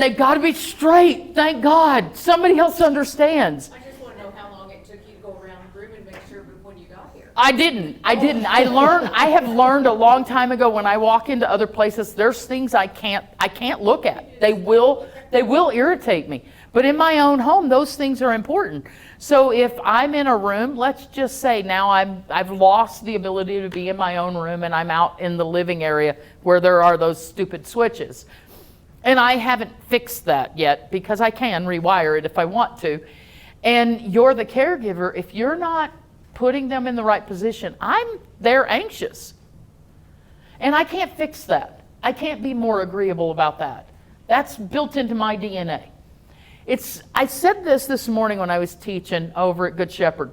they've got to be straight. Thank God. Somebody else understands. I just want to know how long it took you to go around the room and make sure when you got here. I didn't. I have learned a long time ago, when I walk into other places, there's things I can't look at. They will irritate me. But in my own home, those things are important. So if I'm in a room, let's just say now I've lost the ability to be in my own room, and I'm out in the living area where there are those stupid switches. And I haven't fixed that yet, because I can rewire it if I want to. And you're the caregiver. If you're not putting them in the right position, they're anxious. And I can't fix that. I can't be more agreeable about that. That's built into my DNA. I said this morning when I was teaching over at Good Shepherd.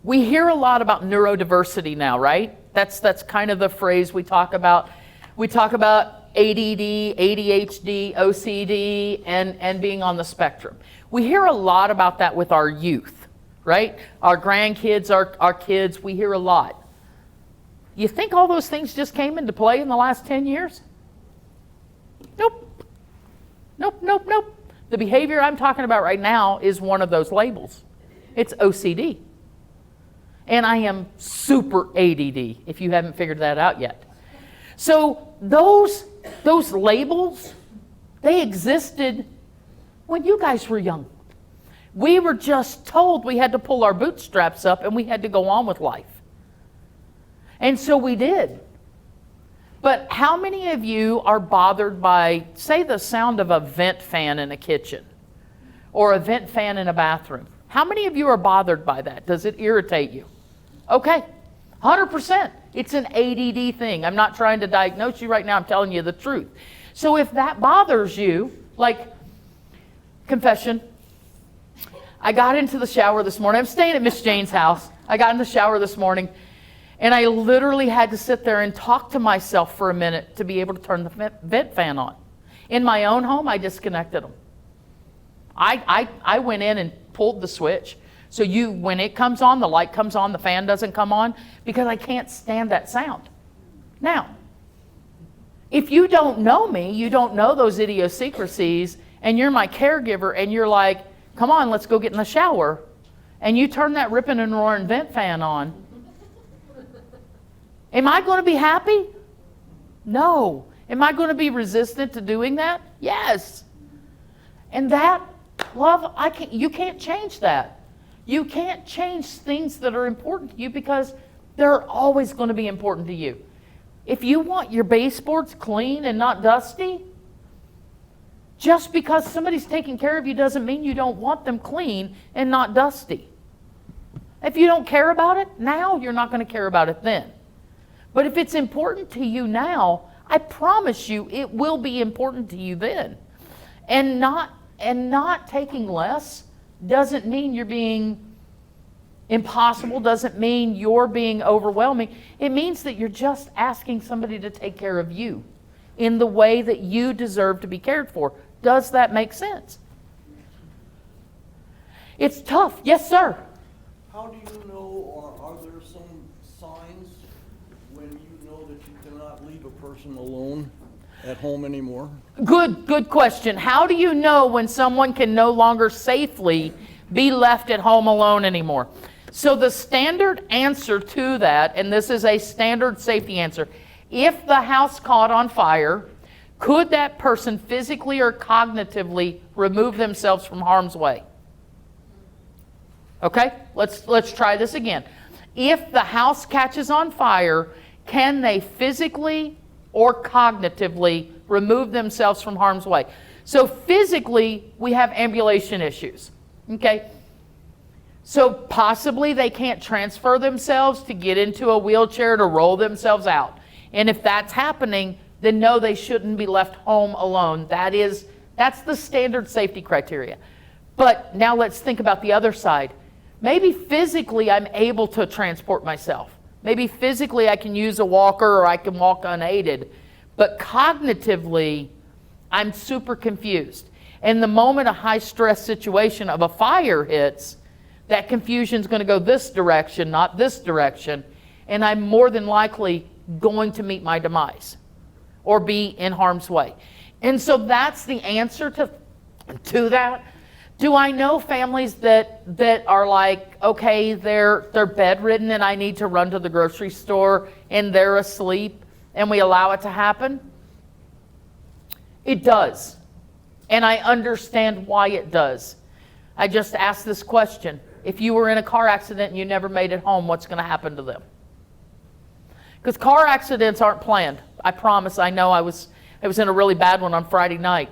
We hear a lot about neurodiversity now, right? That's kind of the phrase we talk about. We talk about ADD, ADHD, OCD, and being on the spectrum. We hear a lot about that with our youth, right? Our grandkids, our kids, we hear a lot. You think all those things just came into play in the last 10 years? Nope. The behavior I'm talking about right now is one of those labels. It's OCD. And I am super ADD, if you haven't figured that out yet. So those labels, they existed when you guys were young. We were just told we had to pull our bootstraps up and we had to go on with life. And so we did. But how many of you are bothered by, say, the sound of a vent fan in a kitchen or a vent fan in a bathroom? How many of you are bothered by that? Does it irritate you? Okay, 100%. It's an ADD thing. I'm not trying to diagnose you right now. I'm telling you the truth. So if that bothers you, like, confession, I got into the shower this morning. I'm staying at Miss Jane's house. I got in the shower this morning, and I literally had to sit there and talk to myself for a minute to be able to turn the vent fan on. In my own home, I disconnected them. I went in and pulled the switch. So when it comes on, the light comes on, the fan doesn't come on, because I can't stand that sound. Now, if you don't know me, you don't know those idiosyncrasies, and you're my caregiver, and you're like, come on, let's go get in the shower, and you turn that ripping and roaring vent fan on, am I going to be happy? No. Am I going to be resistant to doing that? Yes. And that, love, you can't change that. You can't change things that are important to you, because they're always going to be important to you. If you want your baseboards clean and not dusty, just because somebody's taking care of you doesn't mean you don't want them clean and not dusty. If you don't care about it now, you're not going to care about it then. But if it's important to you now, I promise you it will be important to you then. And not taking less doesn't mean you're being Impossible doesn't mean you're being overwhelming. It means that you're just asking somebody to take care of you in the way that you deserve to be cared for. Does that make sense? It's tough. Yes, sir. How do you know, or are there some signs when you know that you cannot leave a person alone at home anymore? Good question. How do you know when someone can no longer safely be left at home alone anymore? So the standard answer to that, and this is a standard safety answer, if the house caught on fire, could that person physically or cognitively remove themselves from harm's way? Okay, let's try this again. If the house catches on fire, can they physically or cognitively remove themselves from harm's way? So physically, we have ambulation issues, okay? So possibly they can't transfer themselves to get into a wheelchair to roll themselves out. And if that's happening, then no, they shouldn't be left home alone. That's the standard safety criteria. But now let's think about the other side. Maybe physically I'm able to transport myself. Maybe physically I can use a walker or I can walk unaided. But cognitively, I'm super confused. And the moment a high stress situation of a fire hits, that confusion is going to go this direction, not this direction, and I'm more than likely going to meet my demise or be in harm's way. And so that's the answer to that. Do I know families that are like, okay, they're bedridden and I need to run to the grocery store and they're asleep and we allow it to happen? It does. And I understand why it does. I just asked this question. If you were in a car accident and you never made it home, what's going to happen to them? Because car accidents aren't planned. I promise. I know I was in a really bad one on Friday night.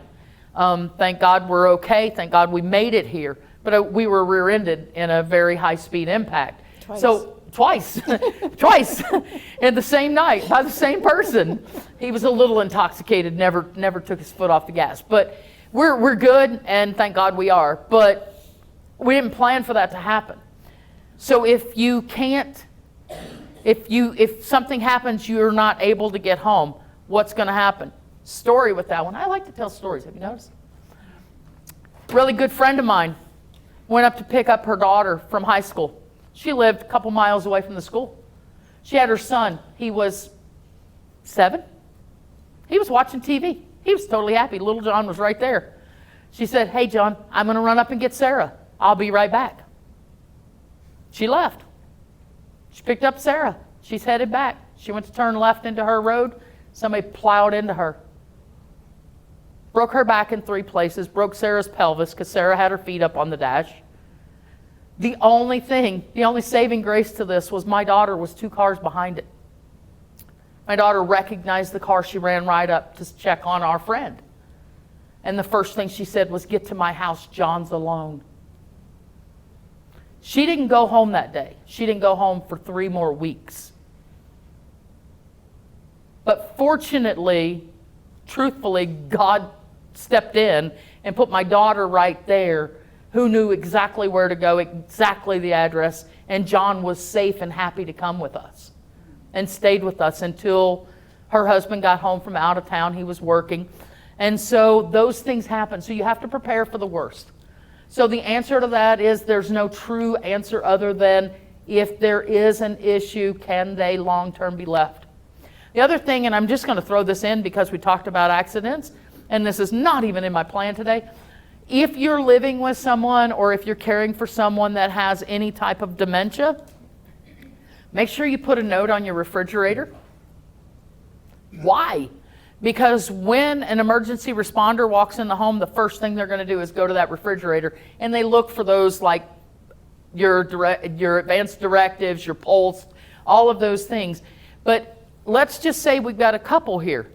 Thank God we're okay. Thank God we made it here. But we were rear-ended in a very high-speed impact. Twice. So twice, twice, in the same night by the same person. He was a little intoxicated. Never took his foot off the gas. But we're good, and thank God we are. But we didn't plan for that to happen. So if you can't, if something happens, you're not able to get home, what's going to happen? Story with that one. I like to tell stories. Have you noticed? Really good friend of mine went up to pick up her daughter from high school. She lived a couple miles away from the school. She had her son. He was 7. He was watching TV. He was totally happy. Little John was right there. She said, "Hey, John, I'm going to run up and get Sarah. I'll be right back." She left. She picked up Sarah. She's headed back. She went to turn left into her road. Somebody plowed into her. Broke her back in 3 places. Broke Sarah's pelvis because Sarah had her feet up on the dash. The only saving grace to this was my daughter was 2 cars behind it. My daughter recognized the car. She ran right up to check on our friend. And the first thing she said was, "Get to my house, John's alone." She didn't go home that day. She didn't go home for 3 more weeks. But fortunately, truthfully, God stepped in and put my daughter right there, who knew exactly where to go, exactly the address, and John was safe and happy to come with us and stayed with us until her husband got home from out of town. He was working. And so those things happen. So you have to prepare for the worst. So the answer to that is there's no true answer other than if there is an issue, can they long-term be left? The other thing, and I'm just going to throw this in because we talked about accidents, and this is not even in my plan today. If you're living with someone or if you're caring for someone that has any type of dementia, make sure you put a note on your refrigerator. Why? Because when an emergency responder walks in the home, the first thing they're going to do is go to that refrigerator, and they look for those like your advanced directives, your pulse, all of those things. But let's just say we've got a couple here.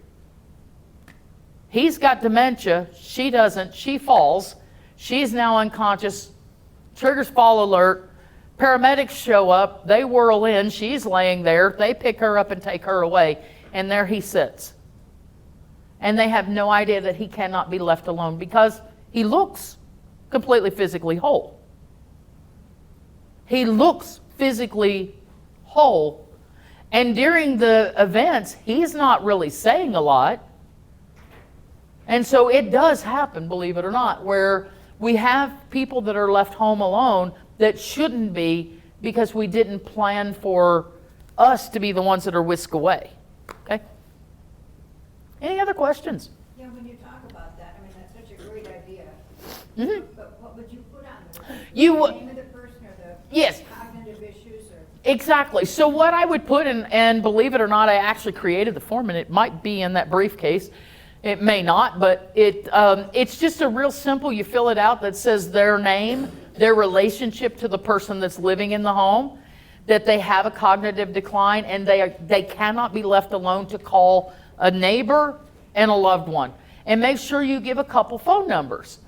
He's got dementia. She doesn't. She falls. She's now unconscious. Triggers fall alert. Paramedics show up. They whirl in. She's laying there. They pick her up and take her away. And there he sits. And they have no idea that he cannot be left alone because he looks completely physically whole. He looks physically whole. And during the events, he's not really saying a lot. And so it does happen, believe it or not, where we have people that are left home alone that shouldn't be because we didn't plan for us to be the ones that are whisked away. Okay? Any other questions? Yeah, when you talk about that, I mean, that's such a great idea. Mhm. But what would you put on there? You The would- name of the person or the Yes. cognitive issues or? Exactly. So what I would put in, and believe it or not, I actually created the form, and it might be in that briefcase. It may not, but it's just a real simple, you fill it out that says their name, their relationship to the person that's living in the home, that they have a cognitive decline, and they cannot be left alone to call a neighbor and a loved one. And make sure you give a couple phone numbers.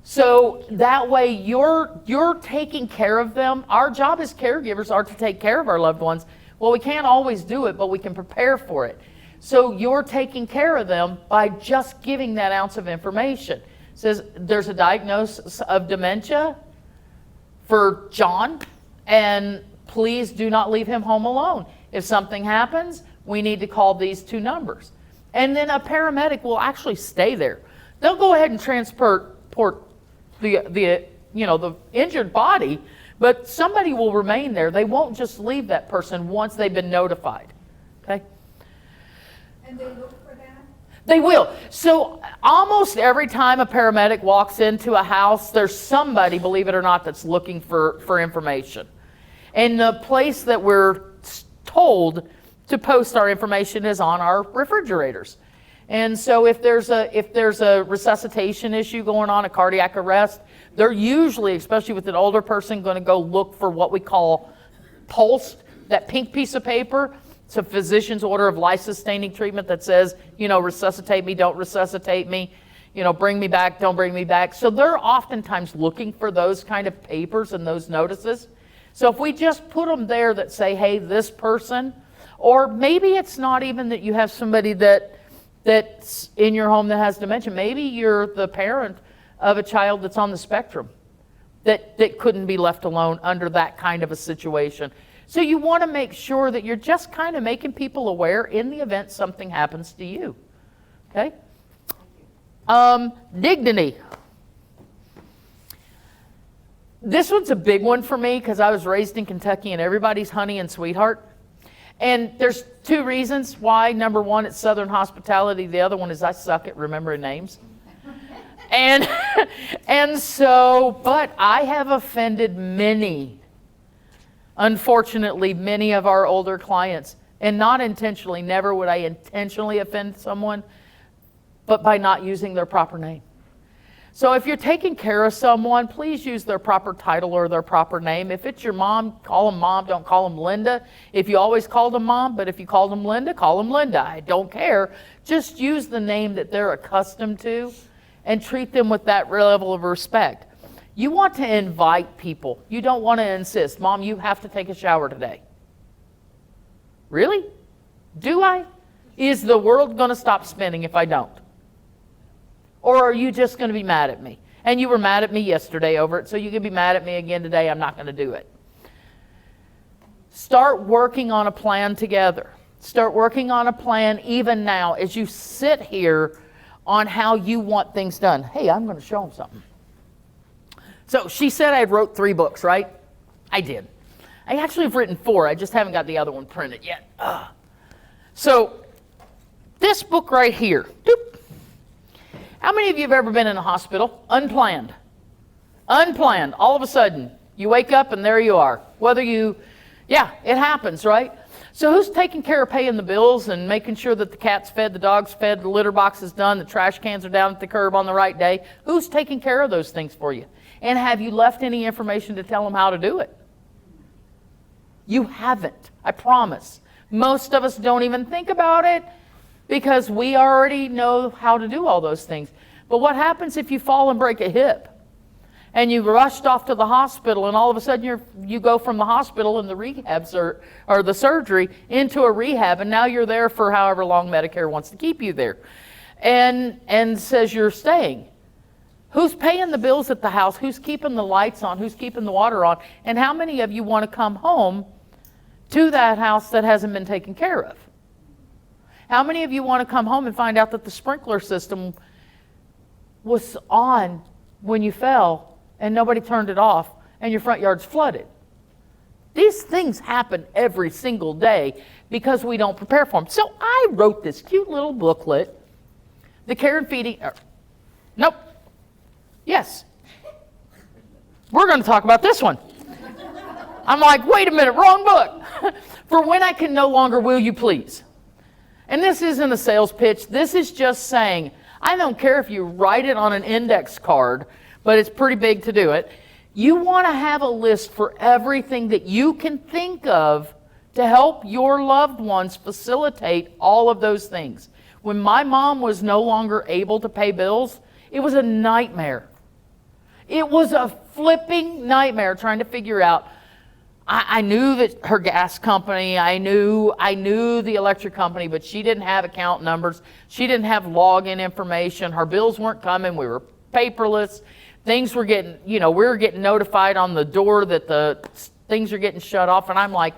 So that way you're taking care of them. Our job as caregivers are to take care of our loved ones. Well, we can't always do it, but we can prepare for it. So you're taking care of them by just giving that ounce of information. It says there's a diagnosis of dementia for John, and please do not leave him home alone. If something happens, we need to call these 2 numbers. And then a paramedic will actually stay there. They'll go ahead and transport the injured body, but somebody will remain there. They won't just leave that person once they've been notified. Okay? And they look for that? They will. So almost every time a paramedic walks into a house, there's somebody, believe it or not, that's looking for information. And the place that we're told to post our information is on our refrigerators. And so if there's a resuscitation issue going on, a cardiac arrest, they're usually, especially with an older person, going to go look for what we call pulse, that pink piece of paper. It's a physician's order of life-sustaining treatment that says, resuscitate me, don't resuscitate me, bring me back, don't bring me back. So they're oftentimes looking for those kind of papers and those notices. So if we just put them there that say, hey, this person, or maybe it's not even that you have somebody that's in your home that has dementia. Maybe you're the parent of a child that's on the spectrum that couldn't be left alone under that kind of a situation. So you want to make sure that you're just kind of making people aware in the event something happens to you. Okay? Dignity. This one's a big one for me because I was raised in Kentucky and everybody's honey and sweetheart. And there's 2 reasons why. Number one, it's Southern hospitality. The other one is I suck at remembering names. And so, but I have offended unfortunately, many of our older clients, and not intentionally. Never would I intentionally offend someone, but by not using their proper name. So if you're taking care of someone, please use their proper title or their proper name. If it's your mom, call them mom, don't call them Linda. If you always called them mom, but if you called them Linda, call them Linda. I don't care. Just use the name that they're accustomed to and treat them with that level of respect. You want to invite people. You don't want to insist, Mom, you have to take a shower today. Really? Do I? Is the world going to stop spinning if I don't? Or are you just going to be mad at me? And you were mad at me yesterday over it, so you can be mad at me again today. I'm not going to do it. Start working on a plan together. Start working on a plan even now as you sit here on how you want things done. Hey, I'm going to show them something. So she said I wrote 3 books, right? I did. I actually have written 4. I just haven't got the other one printed yet. So this book right here. Doop. How many of you have ever been in a hospital? Unplanned. Unplanned. All of a sudden, you wake up and there you are. Yeah, it happens, right? So who's taking care of paying the bills and making sure that the cat's fed, the dog's fed, the litter box is done, the trash cans are down at the curb on the right day? Who's taking care of those things for you? And have you left any information to tell them how to do it? You haven't, I promise. Most of us don't even think about it because we already know how to do all those things. But what happens if you fall and break a hip? And you rushed off to the hospital and all of a sudden you go from the hospital and the rehabs or the surgery into a rehab, and now you're there for however long Medicare wants to keep you there and says you're staying. Who's paying the bills at the house? Who's keeping the lights on? Who's keeping the water on? And how many of you want to come home to that house that hasn't been taken care of? How many of you want to come home and find out that the sprinkler system was on when you fell and nobody turned it off and your front yard's flooded? These things happen every single day because we don't prepare for them. So I wrote this cute little booklet, The Care and Feeding. Nope. Yes. We're going to talk about this one. I'm like, wait a minute, wrong book. For when I can no longer, will you please? And this isn't a sales pitch. This is just saying, I don't care if you write it on an index card, but it's pretty big to do it. You want to have a list for everything that you can think of to help your loved ones facilitate all of those things. When my mom was no longer able to pay bills, it was a nightmare. It was a flipping nightmare trying to figure out. I knew that her gas company, I knew the electric company, but she didn't have account numbers. She didn't have login information. Her bills weren't coming. We were paperless. Things were getting, we were getting notified on the door that the things are getting shut off. And I'm like,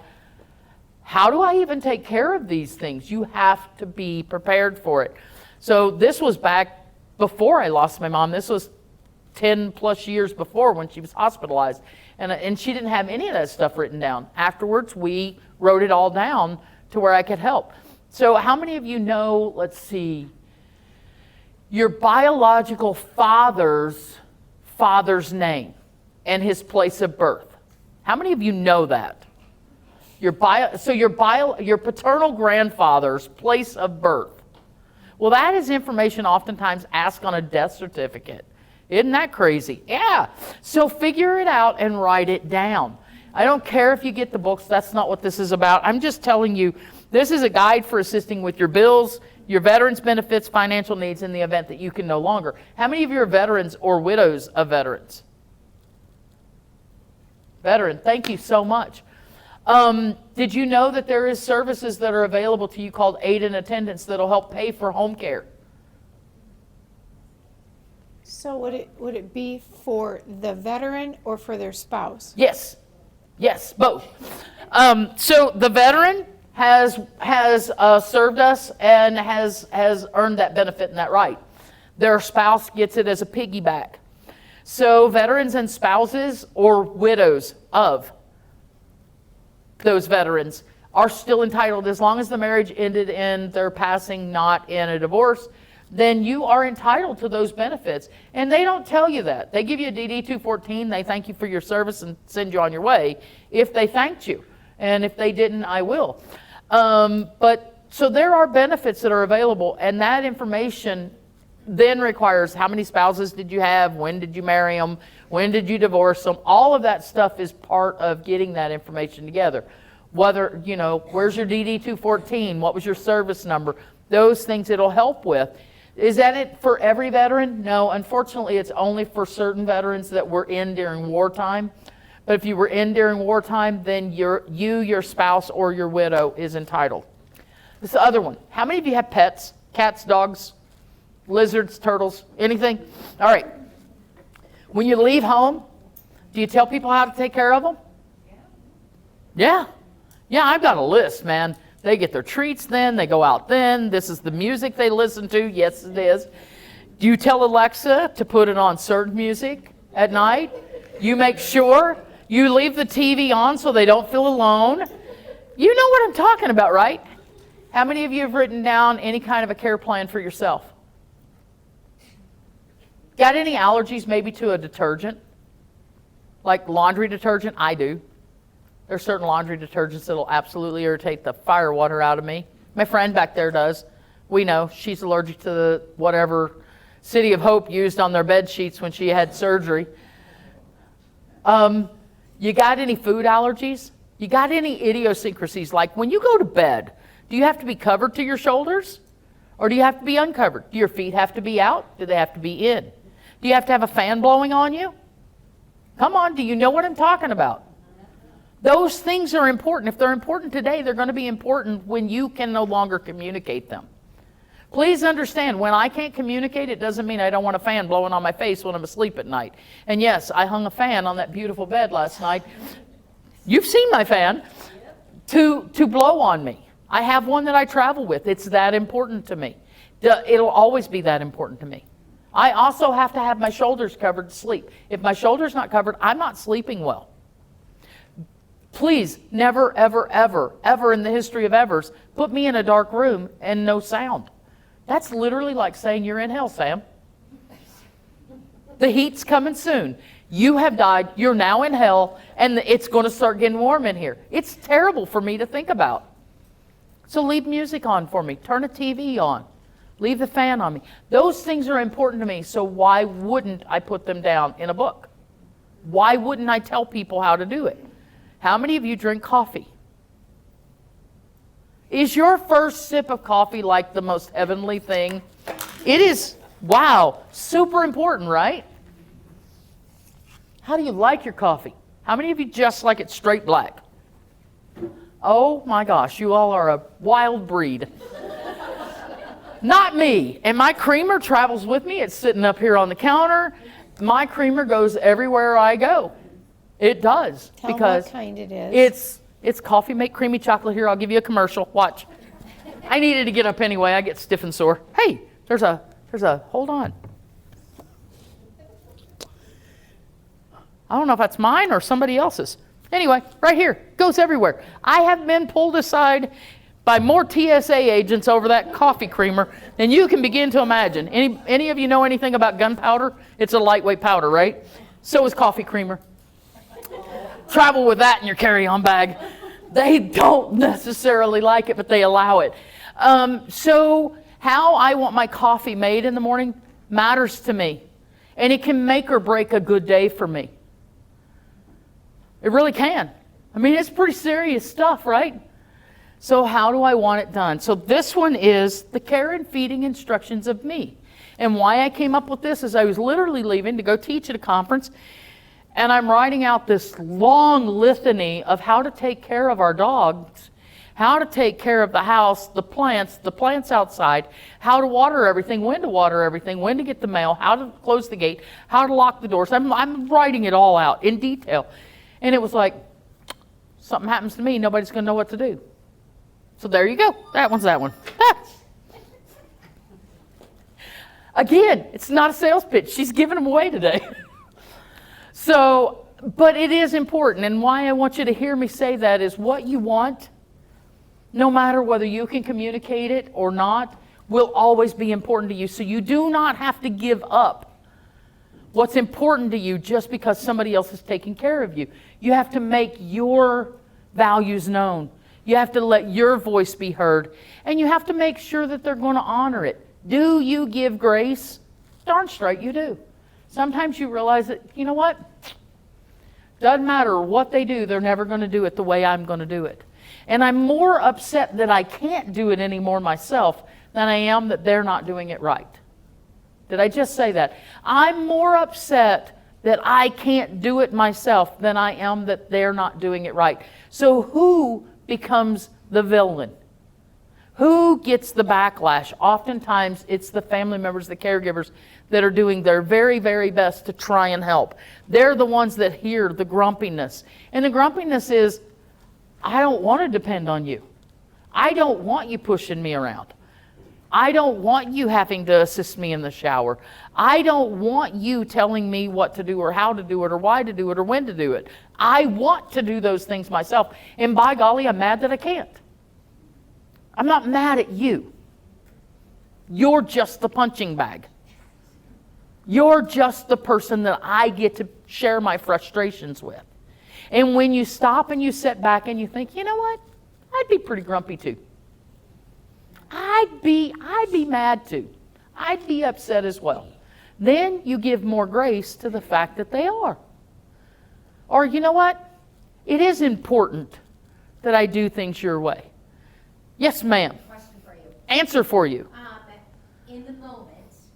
how do I even take care of these things? You have to be prepared for it. So this was back before I lost my mom. This was 10 plus years before when she was hospitalized. And she didn't have any of that stuff written down. Afterwards, we wrote it all down to where I could help. So how many of you know, let's see, your biological father's name and his place of birth? How many of you know that? Your paternal grandfather's place of birth. Well, that is information oftentimes asked on a death certificate. Isn't that crazy? Yeah. So figure it out and write it down. I don't care if you get the books. That's not what this is about. I'm just telling you, this is a guide for assisting with your bills, your veterans benefits, financial needs in the event that you can no longer. How many of you are veterans or widows of veterans? Veteran, thank you so much. Did you know that there is services that are available to you called aid and attendance that'll help pay for home care? So would it be for the veteran or for their spouse? Yes, both. So the veteran has served us and has earned that benefit and that right. Their spouse gets it as a piggyback. So veterans and spouses or widows of those veterans are still entitled, as long as the marriage ended in their passing, not in a divorce, then you are entitled to those benefits. And they don't tell you that. They give you a DD-214, they thank you for your service and send you on your way if they thanked you. And if they didn't, I will. So there are benefits that are available, and that information then requires how many spouses did you have, when did you marry them, when did you divorce them. All of that stuff is part of getting that information together. Whether, where's your DD-214, what was your service number, those things it'll help with. Is that it for every veteran? No, unfortunately, it's only for certain veterans that were in during wartime. But if you were in during wartime, then your spouse, or your widow is entitled. This other one. How many of you have pets? Cats, dogs, lizards, turtles, anything? All right. When you leave home, do you tell people how to take care of them? Yeah. Yeah, I've got a list, man. They get their treats then, they go out then, this is the music they listen to, yes it is. Do you tell Alexa to put it on certain music at night? You make sure you leave the TV on so they don't feel alone. You know what I'm talking about, right? How many of you have written down any kind of a care plan for yourself? Got any allergies maybe to a detergent? Like laundry detergent? I do. There's certain laundry detergents that'll absolutely irritate the fire water out of me. My friend back there does. We know she's allergic to the whatever City of Hope used on their bed sheets when she had surgery. You got any food allergies? You got any idiosyncrasies? Like when you go to bed, do you have to be covered to your shoulders? Or do you have to be uncovered? Do your feet have to be out? Do they have to be in? Do you have to have a fan blowing on you? Come on, do you know what I'm talking about? Those things are important. If they're important today, they're going to be important when you can no longer communicate them. Please understand, when I can't communicate, it doesn't mean I don't want a fan blowing on my face when I'm asleep at night. And yes, I hung a fan on that beautiful bed last night. You've seen my fan. To blow on me. I have one that I travel with. It's that important to me. It'll always be that important to me. I also have to have my shoulders covered to sleep. If my shoulder's not covered, I'm not sleeping well. Please, never, ever, ever, ever in the history of evers, put me in a dark room and no sound. That's literally like saying you're in hell, Sam. The heat's coming soon. You have died, you're now in hell, and it's going to start getting warm in here. It's terrible for me to think about. So leave music on for me. Turn a TV on. Leave the fan on me. Those things are important to me, so why wouldn't I put them down in a book? Why wouldn't I tell people how to do it? How many of you drink coffee? Is your first sip of coffee like the most heavenly thing? It is, wow, super important, right? How do you like your coffee? How many of you just like it straight black? Oh my gosh, you all are a wild breed. Not me. And my creamer travels with me. It's sitting up here on the counter. My creamer goes everywhere I go. It does. Tell 'em because what kind it is. It's coffee mate creamy chocolate. Here, I'll give you a commercial. Watch. I needed to get up anyway. I get stiff and sore. Hey, there's a, hold on. I don't know if that's mine or somebody else's. Anyway, right here, goes everywhere. I have been pulled aside by more TSA agents over that coffee creamer than you can begin to imagine. Any of you know anything about gunpowder? It's a lightweight powder, right? So is coffee creamer. Travel with that in your carry-on bag. They don't necessarily like it, but they allow it. So how I want my coffee made in the morning matters to me. And it can make or break a good day for me. It really can. I mean, it's pretty serious stuff, right? So how do I want it done? So this one is the care and feeding instructions of me. And why I came up with this is I was literally leaving to go teach at a conference, and I'm writing out this long litany of how to take care of our dogs, how to take care of the house, the plants outside, how to water everything, when to get the mail, how to close the gate, how to lock the doors. I'm writing it all out in detail. And it was like, something happens to me, nobody's going to know what to do. So there you go. That one's that one. Again, it's not a sales pitch. She's giving them away today. So, but it is important. And why I want you to hear me say that is what you want, no matter whether you can communicate it or not, will always be important to you. So you do not have to give up what's important to you just because somebody else is taking care of you. You have to make your values known. You have to let your voice be heard. And you have to make sure that they're going to honor it. Do you give grace? Darn straight you do. Sometimes you realize that, you know what? Doesn't matter what they do, they're never going to do it the way I'm going to do it. And I'm more upset that I can't do it anymore myself than I am that they're not doing it right. Did I just say that? I'm more upset that I can't do it myself than I am that they're not doing it right. So who becomes the villain? Who gets the backlash? Oftentimes it's the family members, the caregivers, that are doing their very, very best to try and help. They're the ones that hear the grumpiness. And the grumpiness is, I don't want to depend on you. I don't want you pushing me around. I don't want you having to assist me in the shower. I don't want you telling me what to do or how to do it or why to do it or when to do it. I want to do those things myself. And by golly, I'm mad that I can't. I'm not mad at you. You're just the punching bag. You're just the person that I get to share my frustrations with. And when you stop and you sit back and you think, you know what? I'd be pretty grumpy too. I'd be mad too. I'd be upset as well. Then you give more grace to the fact that they are. Or you know what? It is important that I do things your way. Yes, ma'am. Question for you. Answer for you. In the moment.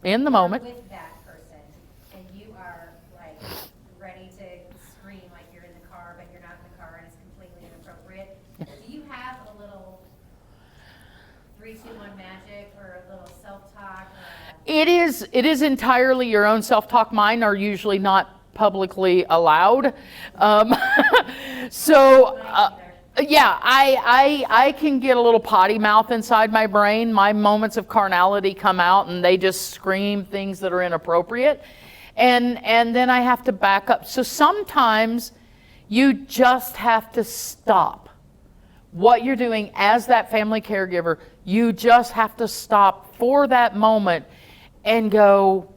In the moment. You're with that person, and you are like ready to scream like you're in the car, but you're not in the car, and it's completely inappropriate. Do you have a little 3, 2, 1 magic or a little self-talk or It is entirely your own self-talk. Mine are usually not publicly allowed. So, yeah, I can get a little potty mouth inside my brain. My moments of carnality come out and they just scream things that are inappropriate. And then I have to back up. So sometimes you just have to stop what you're doing as that family caregiver. You just have to stop for that moment and go,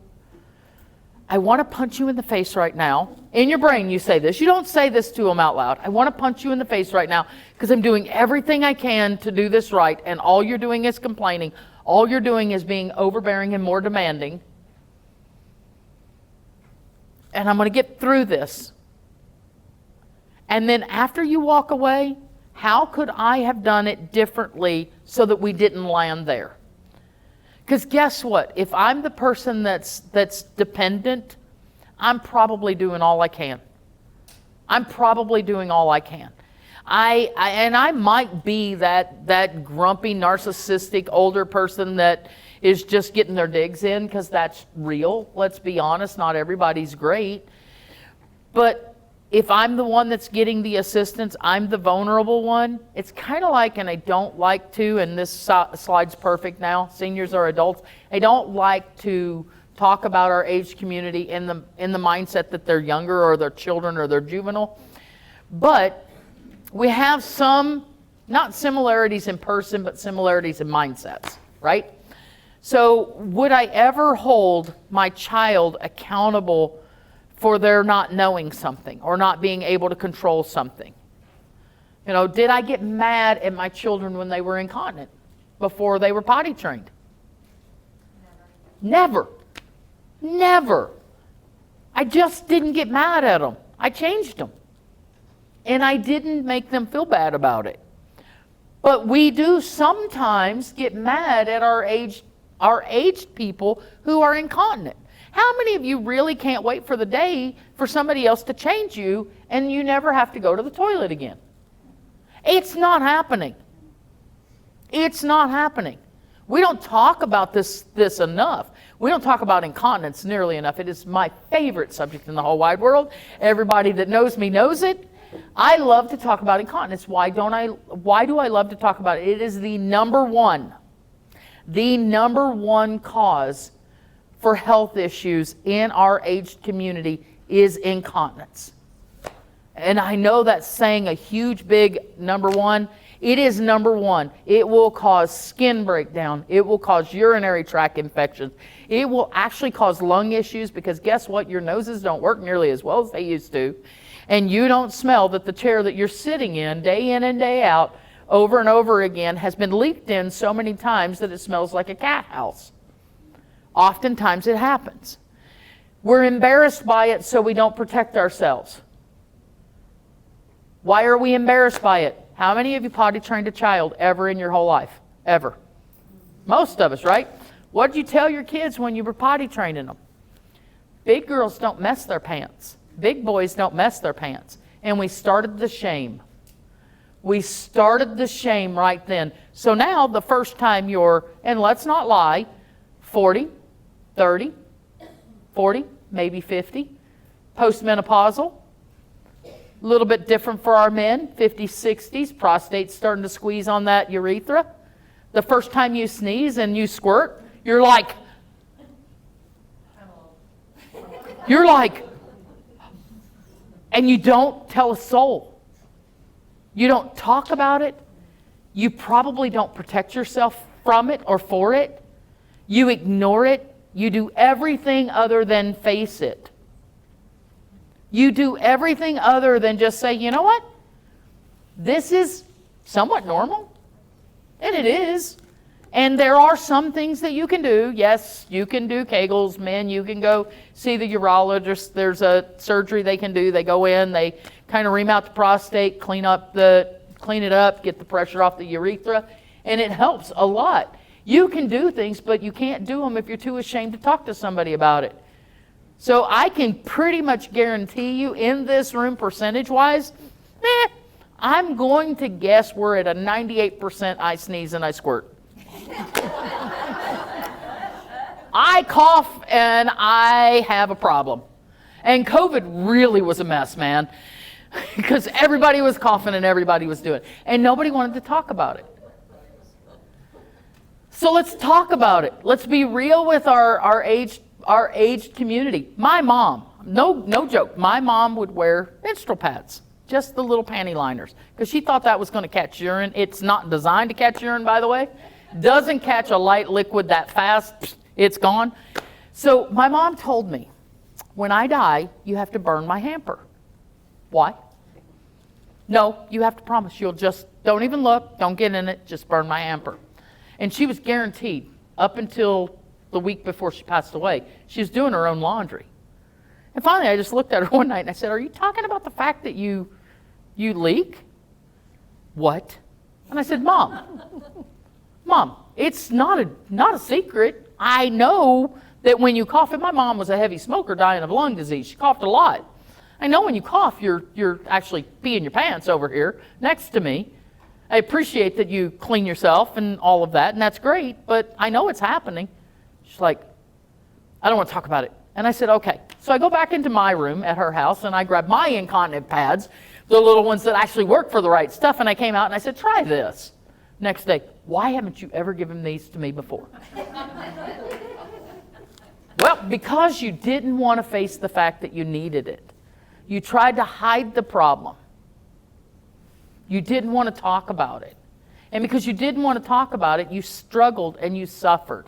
I want to punch you in the face right now. In your brain, you say this. You don't say this to them out loud. I want to punch you in the face right now because I'm doing everything I can to do this right, and all you're doing is complaining. All you're doing is being overbearing and more demanding. And I'm going to get through this. And then after you walk away, how could I have done it differently so that we didn't land there? Because guess what? If I'm the person that's dependent, I'm probably doing all I can. I'm probably doing all I can. I might be that grumpy, narcissistic older person that is just getting their digs in, because that's real. Let's be honest, not everybody's great. But if I'm the one that's getting the assistance, I'm the vulnerable one. It's kind of like, and I don't like to, and this slide's perfect now, seniors are adults. I don't like to talk about our age community in the mindset that they're younger or they're children or they're juvenile. But we have some, not similarities in person, but similarities in mindsets, right? So would I ever hold my child accountable for their not knowing something or not being able to control something? You know, did I get mad at my children when they were incontinent before they were potty trained? Never. Never. I just didn't get mad at them. I changed them. And I didn't make them feel bad about it. But we do sometimes get mad at our aged people who are incontinent. How many of you really can't wait for the day for somebody else to change you and you never have to go to the toilet again? It's not happening. It's not happening. We don't talk about this enough. We don't talk about incontinence nearly enough. It is my favorite subject in the whole wide world. Everybody that knows me knows it. I love to talk about incontinence. Why do I love to talk about it? It is the number one cause for health issues in our aged community is incontinence. And I know that's saying a huge big number one. It is number one. It will cause skin breakdown. It will cause urinary tract infections. It will actually cause lung issues, because guess what? Your noses don't work nearly as well as they used to. And you don't smell that the chair that you're sitting in day in and day out over and over again has been leaked in so many times that it smells like a cat house. Oftentimes it happens. We're embarrassed by it, so we don't protect ourselves. Why are we embarrassed by it? How many of you potty trained a child ever in your whole life? Ever? Most of us, right? What did you tell your kids when you were potty training them? Big girls don't mess their pants. Big boys don't mess their pants. And we started the shame. We started the shame right then. So now the first time you're, and let's not lie, 40, 30, 40, maybe 50, postmenopausal, a little bit different for our men, 50s, 60s, prostate's starting to squeeze on that urethra. The first time you sneeze and you squirt, you're like, and you don't tell a soul. You don't talk about it. You probably don't protect yourself from it or for it. You ignore it. You do everything other than face it. You do everything other than just say, you know what? This is somewhat normal. And it is. And there are some things that you can do. Yes, you can do Kegels. Men, you can go see the urologist. There's a surgery they can do. They go in, they kind of ream out the prostate, clean it up, get the pressure off the urethra, and it helps a lot. You can do things, but you can't do them if you're too ashamed to talk to somebody about it. So I can pretty much guarantee you in this room, percentage-wise, I'm going to guess we're at a 98% I sneeze and I squirt. I cough and I have a problem. And COVID really was a mess, man, because everybody was coughing and everybody was doing it. And nobody wanted to talk about it. So let's talk about it. Let's be real with our aged community. My mom, no joke, my mom would wear menstrual pads, just the little panty liners, because she thought that was going to catch urine. It's not designed to catch urine, by the way. Doesn't catch a light liquid that fast. It's gone. So my mom told me, when I die, you have to burn my hamper. Why? No, you have to promise you'll just, don't even look, don't get in it, just burn my hamper. And she was guaranteed, up until the week before she passed away, she was doing her own laundry. And finally, I just looked at her one night and I said, are you talking about the fact that you leak? What? And I said, Mom, it's not a secret. I know that when you cough, and my mom was a heavy smoker dying of lung disease. She coughed a lot. I know when you cough, you're actually peeing your pants over here next to me. I appreciate that you clean yourself and all of that, and that's great, but I know it's happening. She's like, I don't want to talk about it. And I said, okay. So I go back into my room at her house, and I grab my incontinent pads, the little ones that actually work for the right stuff, and I came out and I said, try this. Next day, why haven't you ever given these to me before? Well, because you didn't want to face the fact that you needed it. You tried to hide the problem. You didn't want to talk about it. And because you didn't want to talk about it, you struggled and you suffered.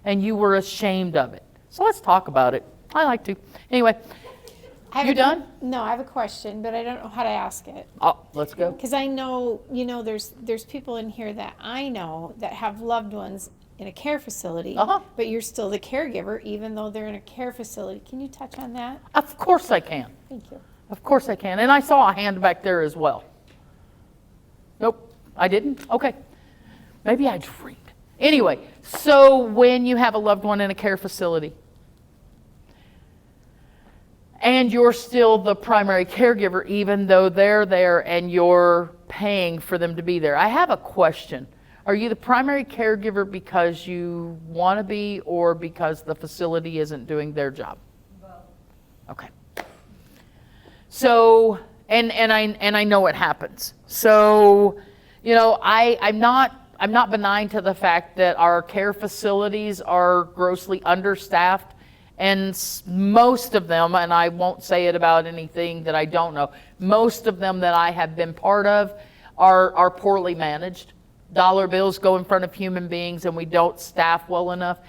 And you were ashamed of it. So let's talk about it. I like to. Anyway, you done? No, I have a question, but I don't know how to ask it. Oh, let's go. Because I know, there's people in here that I know that have loved ones in a care facility, but you're still the caregiver even though they're in a care facility. Can you touch on that? Of course I can. Thank you. Of course I can. And I saw a hand back there as well. Nope, I didn't? Okay. Maybe I dreamed. Anyway, so when you have a loved one in a care facility and you're still the primary caregiver even though they're there and you're paying for them to be there, I have a question. Are you the primary caregiver because you want to be or because the facility isn't doing their job? Both. Okay. So, and I know it happens. So, I'm not benign to the fact that our care facilities are grossly understaffed, and most of them, and I won't say it about anything that I don't know, most of them that I have been part of are poorly managed. Dollar bills go in front of human beings and we don't staff well enough.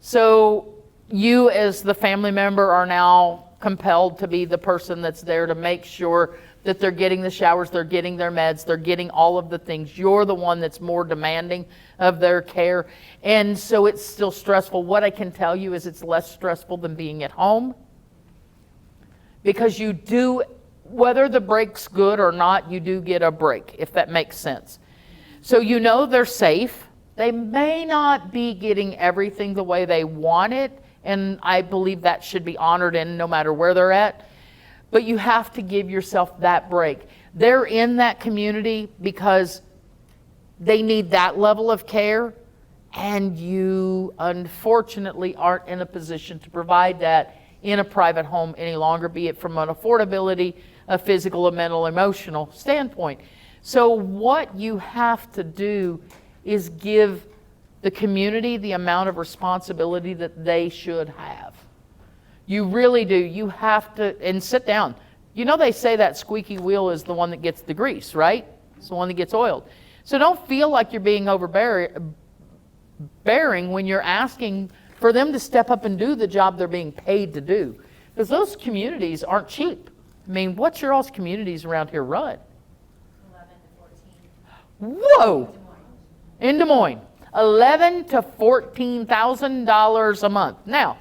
So you as the family member are now compelled to be the person that's there to make sure that they're getting the showers, they're getting their meds, they're getting all of the things. You're the one that's more demanding of their care. And so it's still stressful. What I can tell you is it's less stressful than being at home. Because you do, whether the break's good or not, you do get a break, if that makes sense. So they're safe. They may not be getting everything the way they want it, and I believe that should be honored in no matter where they're at. But you have to give yourself that break. They're in that community because they need that level of care, and you unfortunately aren't in a position to provide that in a private home any longer, be it from an affordability, a physical, a mental, emotional standpoint. So what you have to do is give the community the amount of responsibility that they should have. You really do. You have to, and sit down. They say that squeaky wheel is the one that gets the grease, right? It's the one that gets oiled. So don't feel like you're being overbearing when you're asking for them to step up and do the job they're being paid to do. Because those communities aren't cheap. I mean, what's your all's communities around here run? 11 to 14. Whoa! In Des Moines. $11,000 to $14,000 a month. Now,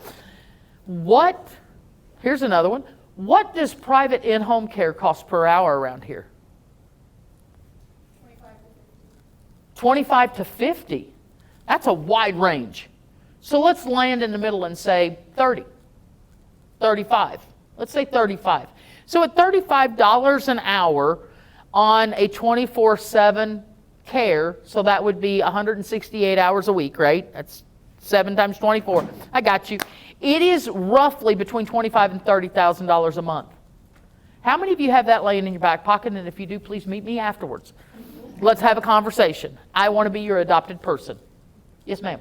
here's another one. What does private in-home care cost per hour around here? 25 to 50. That's a wide range. So let's land in the middle and say 30, 35. Let's say 35. So at $35 an hour on a 24/7 care, so that would be 168 hours a week, right? That's 7 times 24. I got you. It is roughly between $25,000 and $30,000 a month. How many of you have that laying in your back pocket? And if you do, please meet me afterwards. Let's have a conversation. I want to be your adopted person. Yes, ma'am.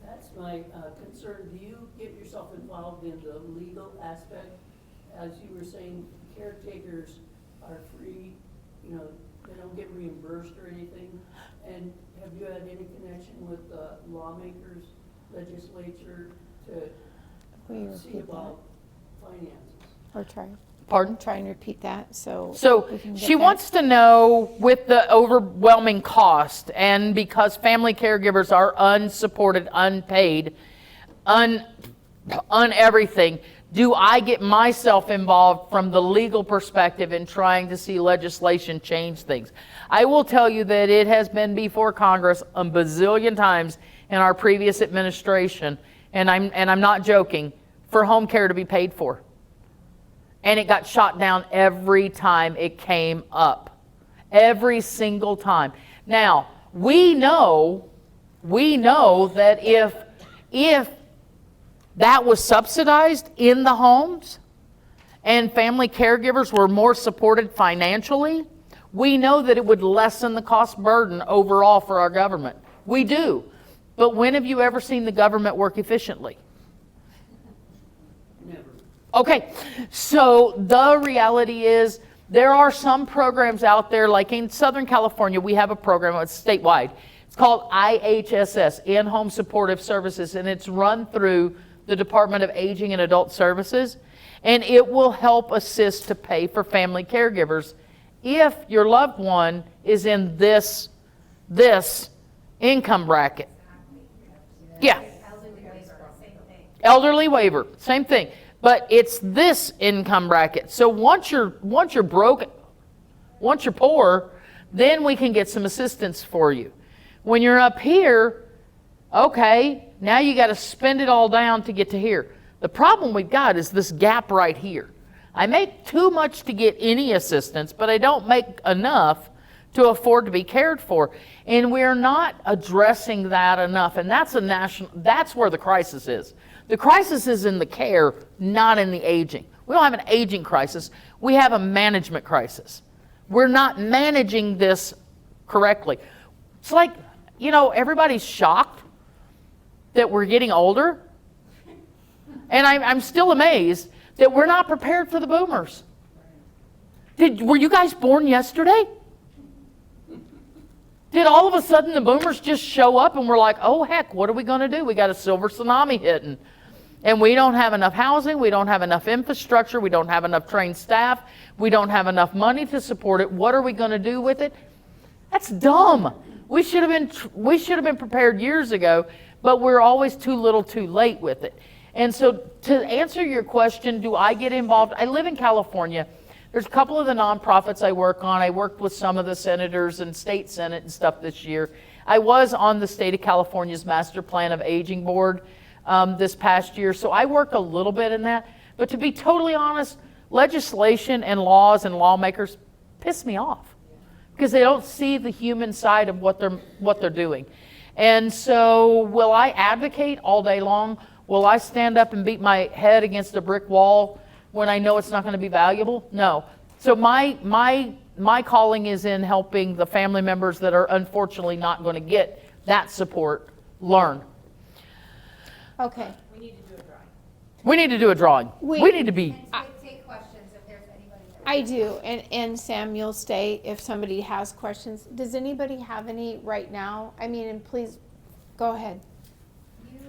That's my concern. Do you get yourself involved in the legal aspect? As you were saying, caretakers are free, you know, they don't get reimbursed or anything. And have you had any connection with lawmakers, legislature Will you to see repeat about finances? Or try, Pardon? try and repeat that, so. So we can get she that. wants to know, with the overwhelming cost, and because family caregivers are unsupported, unpaid, on everything, do I get myself involved from the legal perspective in trying to see legislation change things? I will tell you that it has been before Congress a bazillion times in our previous administration, and I'm not joking, for home care to be paid for. And it got shot down every time it came up. Every single time. Now, we know that if that was subsidized in the homes and family caregivers were more supported financially, we know that it would lessen the cost burden overall for our government. We do. But when have you ever seen the government work efficiently? Never. Okay, so the reality is there are some programs out there, like in Southern California, we have a program, it's statewide. It's called IHSS, In-Home Supportive Services, and it's run through the Department of Aging and Adult Services, and it will help assist to pay for family caregivers if your loved one is in this income bracket. Yeah. Elderly waiver, same thing. But it's this income bracket. So once you're broke, once you're poor, then we can get some assistance for you. When you're up here, okay, now you got to spend it all down to get to here. The problem we've got is this gap right here. I make too much to get any assistance, but I don't make enough to afford to be cared for. And we're not addressing that enough. And that's where the crisis is. The crisis is in the care, not in the aging. We don't have an aging crisis. We have a management crisis. We're not managing this correctly. It's like, you know, everybody's shocked that we're getting older. And I'm still amazed that we're not prepared for the boomers. Were you guys born yesterday? Did all of a sudden the boomers just show up and we're like, oh heck, what are we going to do? We got a silver tsunami hitting. And we don't have enough housing, we don't have enough infrastructure, we don't have enough trained staff, we don't have enough money to support it. What are we going to do with it? That's dumb. We should have been prepared years ago, but we're always too little too late with it. And so to answer your question, do I get involved? I live in California. There's a couple of the nonprofits I work on. I worked with some of the senators and state senate and stuff this year. I was on the state of California's Master Plan of Aging Board this past year, so I work a little bit in that. But to be totally honest, legislation and laws and lawmakers piss me off because they don't see the human side of what they're doing. And so will I advocate all day long? Will I stand up and beat my head against a brick wall when I know it's not going to be valuable? No. So my calling is in helping the family members that are unfortunately not going to get that support learn. Okay. We need to do a drawing. We need to do a drawing. We need to be. And take questions if there's anybody there. I do, and Sam, you'll stay if somebody has questions. Does anybody have any right now? I mean, and please, go ahead. You,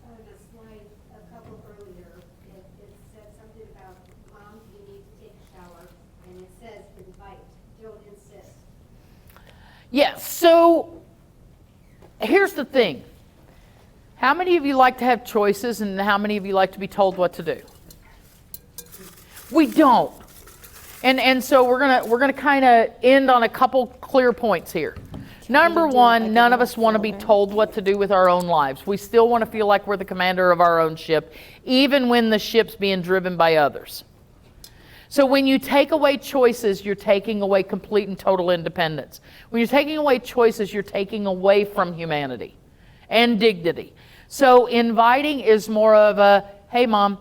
on a slide a couple earlier, it said something about, Mom, you need to take a shower, and it says invite, don't insist. Yes, so here's the thing. How many of you like to have choices and how many of you like to be told what to do? We don't. And so we're gonna kind of end on a couple clear points here. Number one, none of us want to be told what to do with our own lives. We still want to feel like we're the commander of our own ship, even when the ship's being driven by others. So when you take away choices, you're taking away complete and total independence. When you're taking away choices, you're taking away from humanity and dignity. So inviting is more of a, hey mom,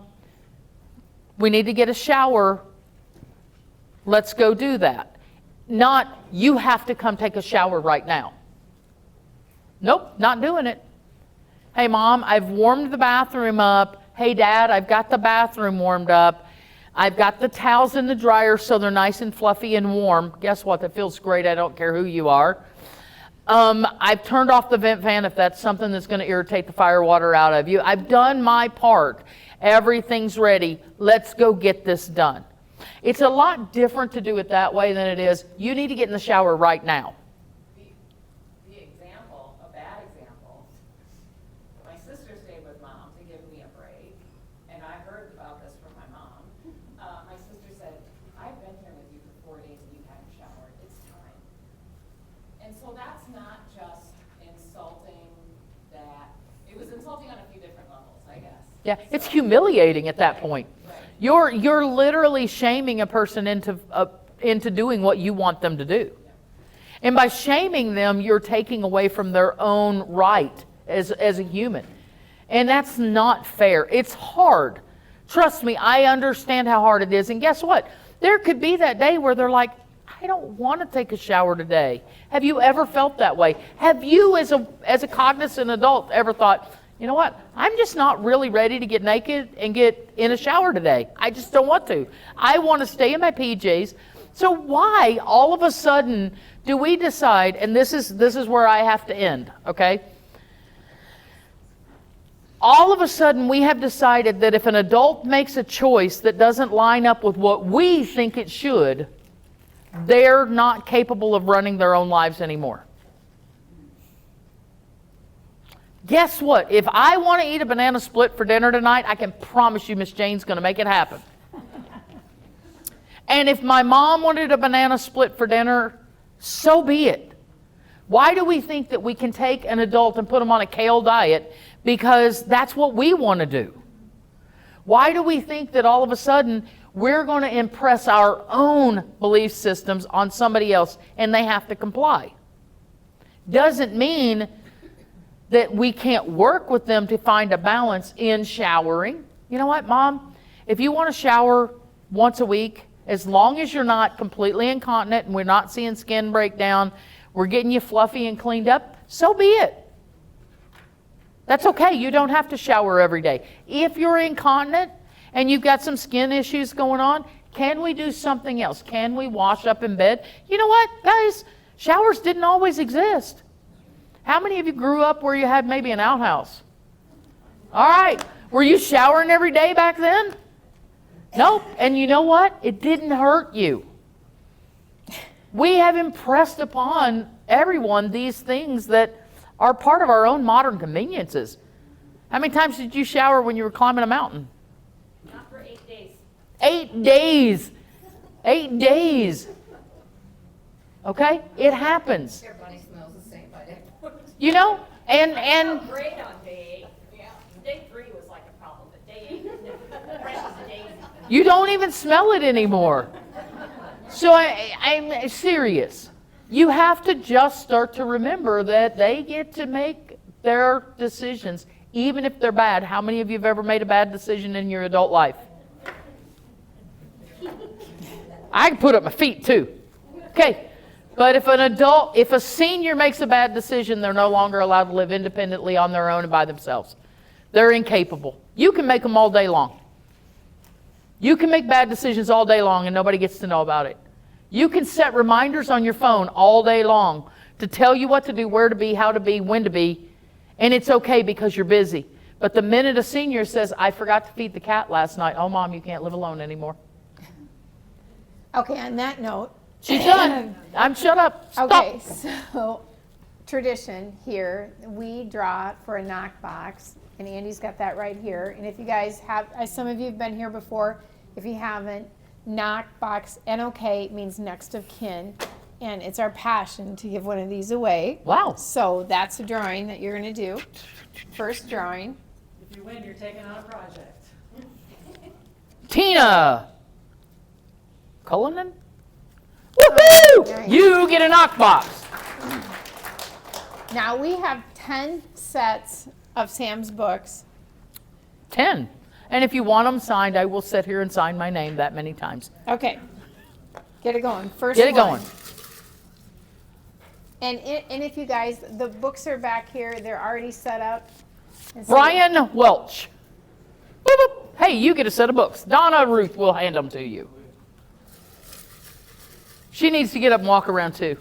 we need to get a shower. Let's go do that. Not, you have to come take a shower right now. Nope, not doing it. Hey mom, I've warmed the bathroom up. Hey dad, I've got the bathroom warmed up. I've got the towels in the dryer so they're nice and fluffy and warm. Guess what? That feels great. I don't care who you are. I've turned off the vent fan if that's something that's going to irritate the fire water out of you. I've done my part. Everything's ready. Let's go get this done. It's a lot different to do it that way than it is, you need to get in the shower right now. The example, a bad example, my sister stayed with mom to give me a break, and I heard about this from my mom. My sister said, I've been here with you for 4 days and you haven't showered, it's time. And so that's not just insulting that, it was insulting on a few different levels, I guess. Yeah, it's humiliating at that point. You're literally shaming a person into doing what you want them to do. And by shaming them, you're taking away from their own right as a human. And that's not fair. It's hard. Trust me, I understand how hard it is. And guess what? There could be that day where they're like, I don't want to take a shower today. Have you ever felt that way? Have you, as a cognizant adult, ever thought, you know what? I'm just not really ready to get naked and get in a shower today. I just don't want to. I want to stay in my PJs. So why all of a sudden do we decide, and this is where I have to end, okay? All of a sudden we have decided that if an adult makes a choice that doesn't line up with what we think it should, they're not capable of running their own lives anymore. Guess what? If I want to eat a banana split for dinner tonight, I can promise you Miss Jane's going to make it happen. And if my mom wanted a banana split for dinner, so be it. Why do we think that we can take an adult and put them on a kale diet because that's what we want to do? Why do we think that all of a sudden we're going to impress our own belief systems on somebody else and they have to comply? Doesn't mean that we can't work with them to find a balance in showering. You know what, mom? If you want to shower once a week, as long as you're not completely incontinent and we're not seeing skin breakdown, we're getting you fluffy and cleaned up, so be it. That's okay. You don't have to shower every day. If you're incontinent and you've got some skin issues going on, can we do something else? Can we wash up in bed? You know what, guys? Showers didn't always exist. How many of you grew up where you had maybe an outhouse? All right. Were you showering every day back then? Nope. And you know what? It didn't hurt you. We have impressed upon everyone these things that are part of our own modern conveniences. How many times did you shower when you were climbing a mountain? Not for 8 days. 8 days. 8 days. Okay? It happens. Everybody smells the same by that point. You know? And Felt great on day 8. Yeah. Day 3 was like a problem, but day 8 was never fresh as a daisy. you don't even smell it anymore. So I'm serious. You have to just start to remember that they get to make their decisions, even if they're bad. How many of you have ever made a bad decision in your adult life? I can put up my feet too. Okay. But if a senior makes a bad decision, they're no longer allowed to live independently on their own and by themselves. They're incapable. You can make them all day long. You can make bad decisions all day long and nobody gets to know about it. You can set reminders on your phone all day long to tell you what to do, where to be, how to be, when to be, and it's okay because you're busy. But the minute a senior says, I forgot to feed the cat last night, oh mom, you can't live alone anymore. Okay, on that note. She's done. I'm shut up. Stop. Okay, so tradition here, we draw for a knock box, and Andy's got that right here. And if you guys have, some of you have been here before, if you haven't, knock box, NOK means next of kin, and it's our passion to give one of these away. Wow. So that's a drawing that you're gonna do. First drawing. If you win, you're taking on a project. Tina. Cullinan? Woohoo! nice. You get a knockbox. Now, we have 10 sets of Sam's books. 10. And if you want them signed, I will sit here and sign my name that many times. Okay. Get it going. First Get it one. going. And if you guys, the books are back here. They're already set up. And so- Brian Welch. Boop, boop. Hey, you get a set of books. Donna Ruth will hand them to you. She needs to get up and walk around too.